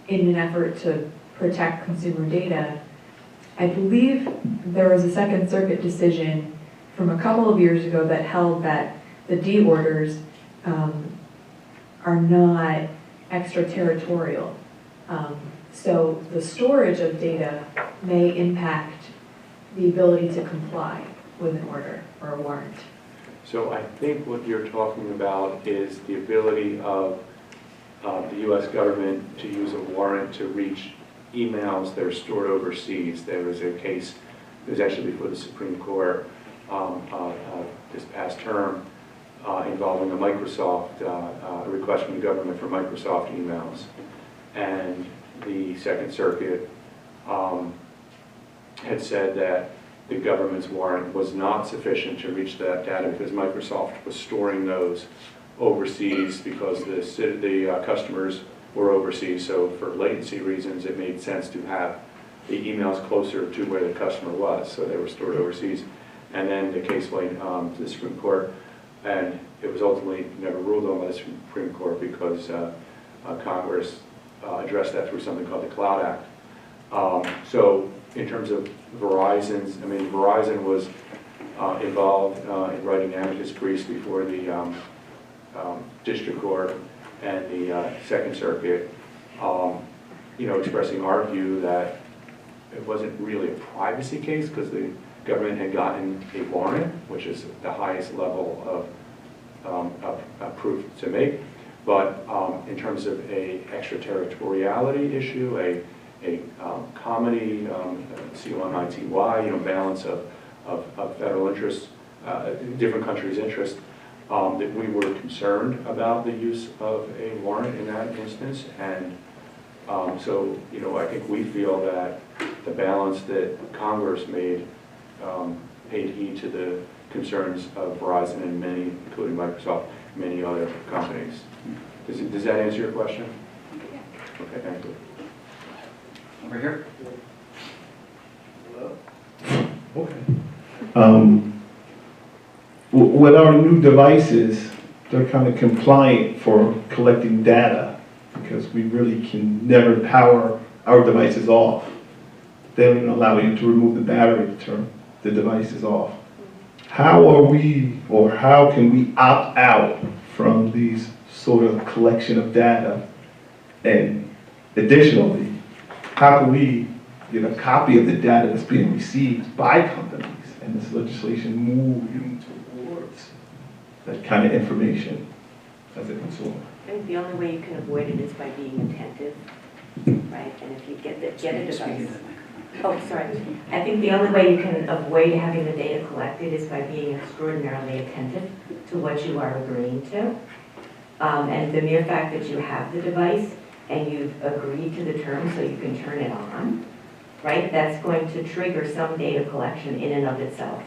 in an effort to protect consumer data? I believe there was a Second Circuit decision from a couple of years ago that held that the D orders are not extraterritorial. So the storage of data may impact the ability to comply with an order or a warrant. So I think what you're talking about is the ability of the U.S. government to use a warrant to reach emails that are stored overseas. There was a case, it was actually before the Supreme Court this past term, involving a Microsoft, a request from the government for Microsoft emails. And the Second Circuit had said that the government's warrant was not sufficient to reach that data because Microsoft was storing those overseas because the customers were overseas. So for latency reasons, it made sense to have the emails closer to where the customer was. So they were stored overseas. And then the case went to the Supreme Court, and it was ultimately never ruled on by the Supreme Court because Congress addressed that through something called the Cloud Act. So in terms of Verizon's, I mean, Verizon was involved in writing amicus briefs before the district court and the Second Circuit, expressing our view that it wasn't really a privacy case because the government had gotten a warrant, which is the highest level of proof to make. But in terms of a extraterritoriality issue, a comity, C-O-M-I-T-Y, balance of federal interests, different countries' interests, that we were concerned about the use of a warrant in that instance. And so, I think we feel that the balance that Congress made paid heed to the concerns of Verizon and many, including Microsoft, many other companies. Does that answer your question? Yeah. Okay, thank you. Over here. Okay. With our new devices, they're kind of compliant for collecting data because we really can never power our devices off. They don't even allow you to remove the battery to turn the devices off. How are we, or how can we opt out from these sort of collection of data? And additionally, how can we get a copy of the data that's being received by companies and this legislation moving towards that kind of information as a consumer? I think the only way you can avoid it is by being attentive, right? And if you get a device. Oh, sorry. I think the only way you can avoid having the data collected is by being extraordinarily attentive to what you are agreeing to. And the mere fact that you have the device and you've agreed to the terms so you can turn it on, right? That's going to trigger some data collection in and of itself.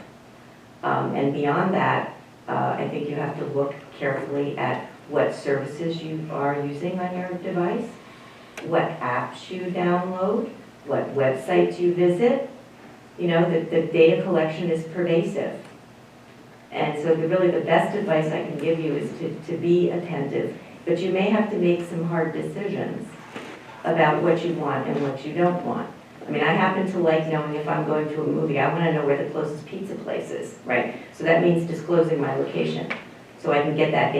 And beyond that, I think you have to look carefully at what services you are using on your device, what apps you download, what websites you visit. The data collection is pervasive. And so really the best advice I can give you is to be attentive But you may have to make some hard decisions about what you want and what you don't want. I mean, I happen to like knowing if I'm going to a movie, I want to know where the closest pizza place is, right? So that means disclosing my location, so I can get that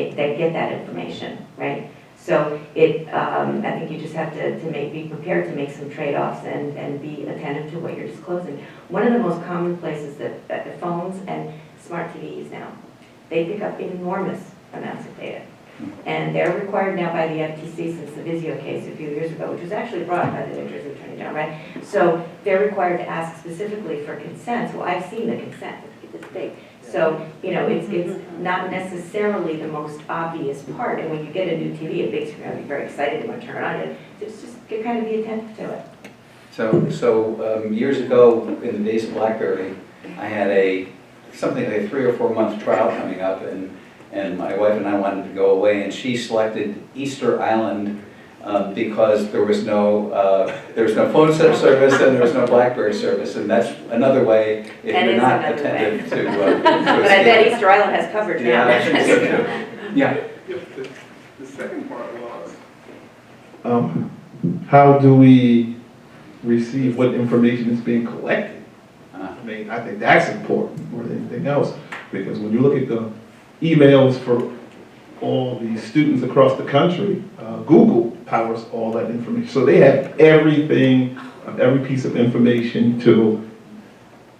information, right? So I think you just have to be prepared to make some trade-offs and be attentive to what you're disclosing. One of the most common places that the phones and smart TVs now, they pick up enormous amounts of data. And they're required now by the FTC since the Vizio case a few years ago, which was actually brought by the New Jersey Attorney General, right? So they're required to ask specifically for consent. Well, I've seen the consent, it's big. So, you know, it's not necessarily the most obvious part. And when you get a new TV, a big screen, I'll be very excited when I turn it on. It's just you kind of be attentive to it. So years ago, in the days of BlackBerry, I had something like a 3 or 4 month trial coming up, and my wife and I wanted to go away, and she selected Easter Island because there was no phone service and there was no BlackBerry service, and that's another way if you're not attentive to. But I bet Easter Island has coverage now. Yeah, I think so too. Yeah. The second part was, how do we receive what information is being collected? I mean, I think that's important more than anything else, because when you look at the emails for all the students across the country, Google powers all that information. So they have everything, every piece of information to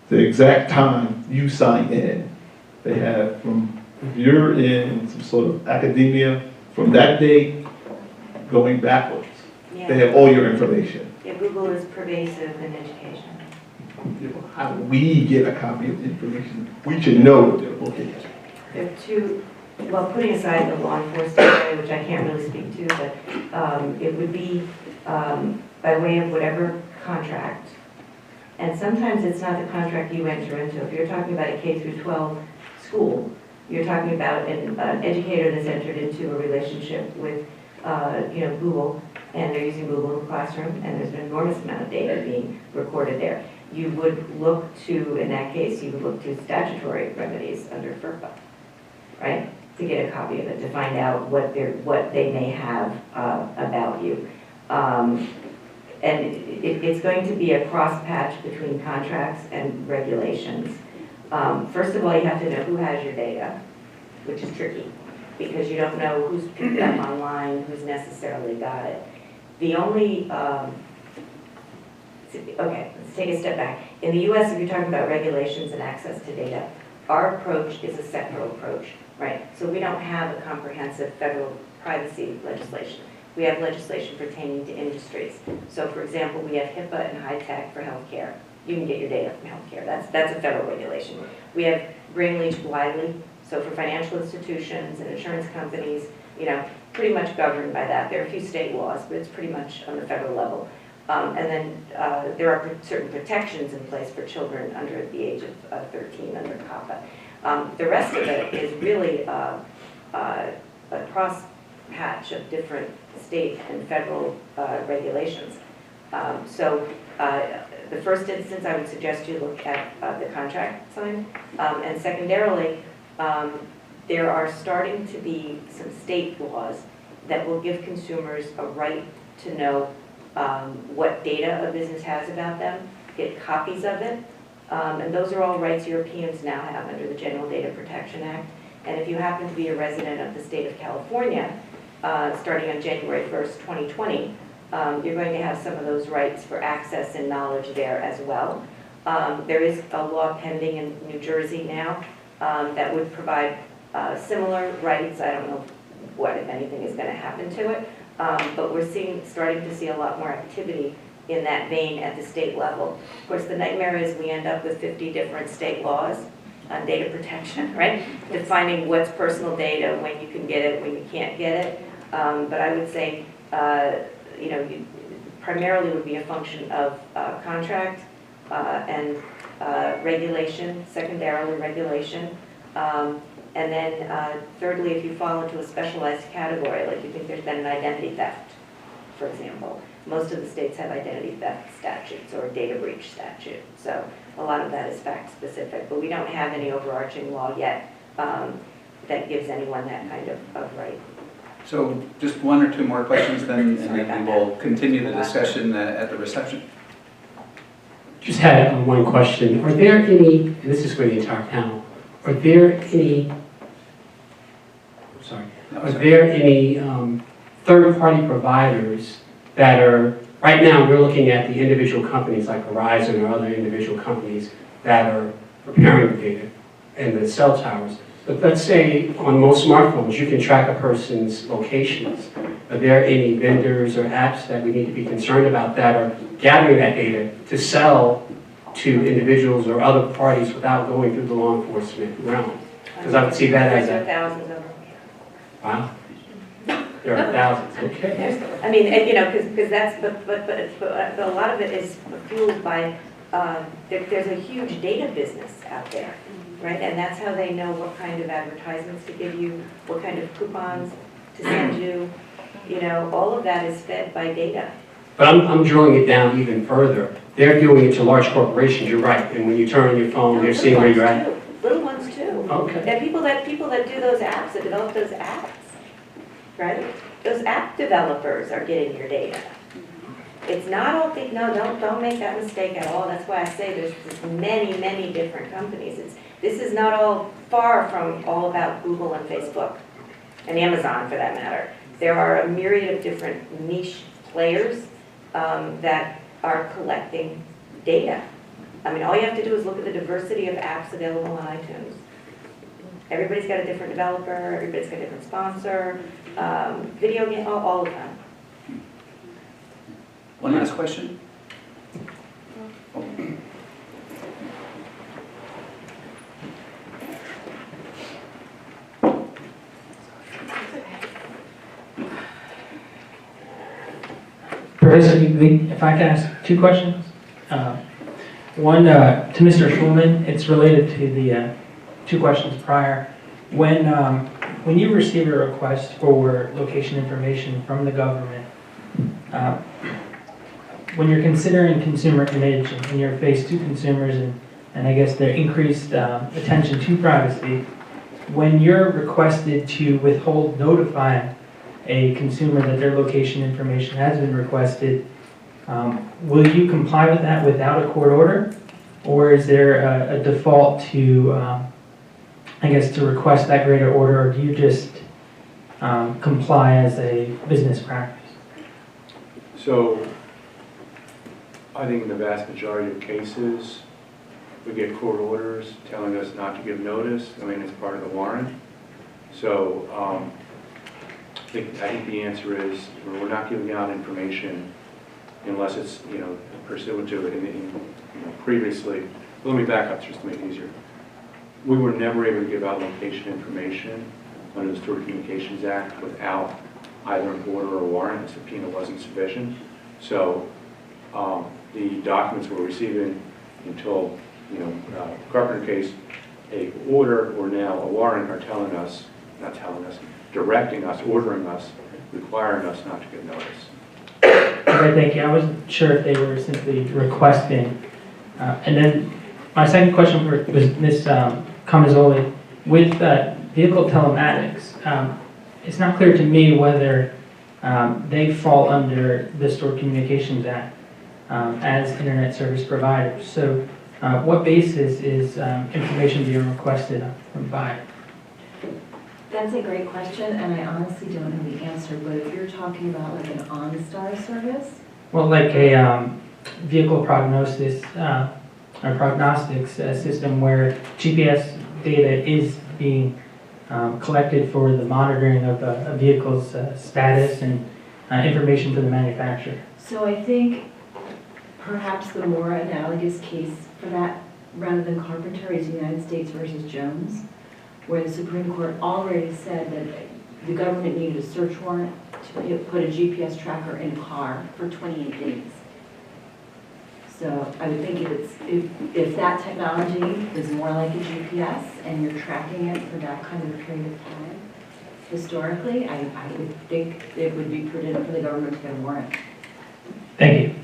the exact time you sign in. They have from, if you're in some sort of academia, from that date going backwards. Yeah. They have all your information. Yeah, Google is pervasive in education. How do we get a copy of the information? We should know what they're looking at. There are two, well, putting aside the law enforcement area, which I can't really speak to, but it would be by way of whatever contract. And sometimes it's not the contract you enter into. If you're talking about a K through 12 school, you're talking about an educator that's entered into a relationship with Google, and they're using Google in the classroom, and there's an enormous amount of data being recorded there. You would look to, in that case, you would look to statutory remedies under FERPA, right? To get a copy of it, to find out what they may have about you. And it's going to be a cross-patch between contracts and regulations. First of all, you have to know who has your data, which is tricky, because you don't know who's picked it up online, who's necessarily got it. The only, okay, let's take a step back. In the US, if you're talking about regulations and access to data, our approach is a sectoral approach, right? So we don't have a comprehensive federal privacy legislation. We have legislation pertaining to industries. So for example, we have HIPAA and high tech for healthcare. You can get your data from healthcare. That's a federal regulation. We have Greenleaf-Wiley, so for financial institutions and insurance companies, pretty much governed by that. There are a few state laws, but it's pretty much on the federal level. And then there are certain protections in place for children under the age of 13 under COPPA. The rest of it is really a cross-patch of different state and federal regulations. So the first instance, I would suggest you look at the contract sign. And secondarily, there are starting to be some state laws that will give consumers a right to know what data a business has about them, get copies of it, and those are all rights Europeans now have under the General Data Protection Act. And if you happen to be a resident of the state of California, starting on January 1st, 2020, you're going to have some of those rights for access and knowledge there as well. There is a law pending in New Jersey now that would provide similar rights. I don't know what, if anything, is going to happen to it. But we're starting to see a lot more activity in that vein at the state level. Of course, the nightmare is we end up with 50 different state laws on data protection, right? Defining what's personal data, when you can get it, when you can't get it. But I would say, primarily would be a function of contract and regulation, secondarily regulation. And then thirdly, if you fall into a specialized category, like you think there's been an identity theft, for example, most of the states have identity theft statutes or data breach statute. So a lot of that is fact specific, but we don't have any overarching law yet that gives anyone that kind of right. So just one or two more questions then, and Sorry then we about will continue the discussion at the reception. Just had one question. Are there any, and this is for the entire panel, are there any, are there any third-party providers that are, right now we're looking at the individual companies like Verizon or other individual companies that are preparing the data and the cell towers. But let's say on most smartphones, you can track a person's locations. Are there any vendors or apps that we need to be concerned about that are gathering that data to sell to individuals or other parties without going through the law enforcement realm? Because I would see that as There are a, thousands of them. wow, there are thousands, okay. I mean, you know, because that's, but a lot of it is fueled by, there's a huge data business out there, right? And that's how they know what kind of advertisements to give you, what kind of coupons to send you. You know, all of that is fed by data. But I'm drilling it down even further. They're doing it to large corporations, you're right. And when you turn on your phone, they're seeing where you're at. Little ones too. Okay. And people that do those apps, that develop those apps, right? Those app developers are getting your data. It's not all big, no, don't make that mistake at all. That's why I say there's many different companies. This is not all far from all about Google and Facebook and Amazon for that matter. There are a myriad of different niche players that are collecting data. I mean, all you have to do is look at the diversity of apps available on iTunes. Everybody's got a different developer, everybody's got a different sponsor, video game, all of them. One last question? Oh. Professor, if I can ask two questions. One to Mr. Schulman, it's related to the two questions prior. When you receive a request for location information from the government, when you're considering consumer image and you're faced to consumers and I guess their increased attention to privacy, when you're requested to withhold notifying a consumer that their location information has been requested, will you comply with that without a court order? Or is there a default to, I guess, to request that greater order, or do you just comply as a business practice? So, I think in the vast majority of cases, we get court orders telling us not to give notice. I mean, it's part of the warrant. So, I think the answer is we're not giving out information unless it's, you know, pursuant to it. Previously, let me back up just to make it easier. We were never able to give out location information under the Stored Communications Act without either an order or a warrant. A subpoena wasn't sufficient. So the documents we're receiving until, you know, Carpenter case, a order or now a warrant are telling us, not telling us, directing us, ordering us, requiring us not to give notice. Okay, thank you. I wasn't sure if they were simply requesting. And then my second question was Ms. Camazzoli. With vehicle telematics, it's not clear to me whether they fall under the Stored Communications Act as internet service providers. So what basis is information being requested from buyer? That's a great question, and I honestly don't know the answer, but if you're talking about like an OnStar service? Well, like a vehicle prognosis or prognostics system where GPS data is being collected for the monitoring of a vehicle's status and information for the manufacturer. So I think perhaps the more analogous case for that, rather than Carpenter, is United States versus Jones, where the Supreme Court already said that the government needed a search warrant to put a GPS tracker in a car for 28 days. So I would think if that technology is more like a GPS and you're tracking it for that kind of period of time, historically, I would think it would be prudent for the government to get a warrant. Thank you.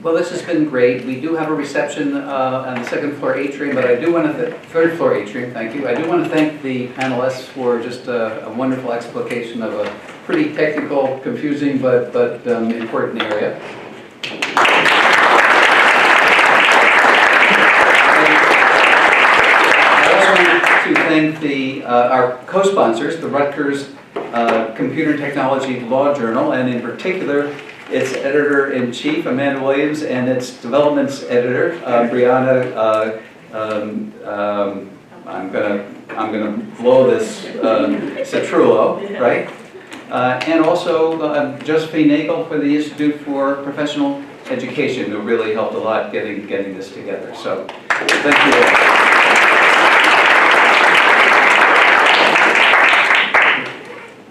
Well, this has been great. We do have a reception on the second floor atrium, but I do want to, third floor atrium, thank you. I do want to thank the panelists for just a wonderful explication of a pretty technical, confusing, but important area. I also want to thank our co-sponsors, the Rutgers Computer and Technology Law Journal, and in particular, its editor-in-chief, Amanda Williams, and its developments editor, Brianna, I'm gonna blow this, Citrullo, right? And also Josephine Nagel for the Institute for Professional Education, who really helped a lot getting this together. So, thank you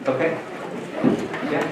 all. Okay. Yeah.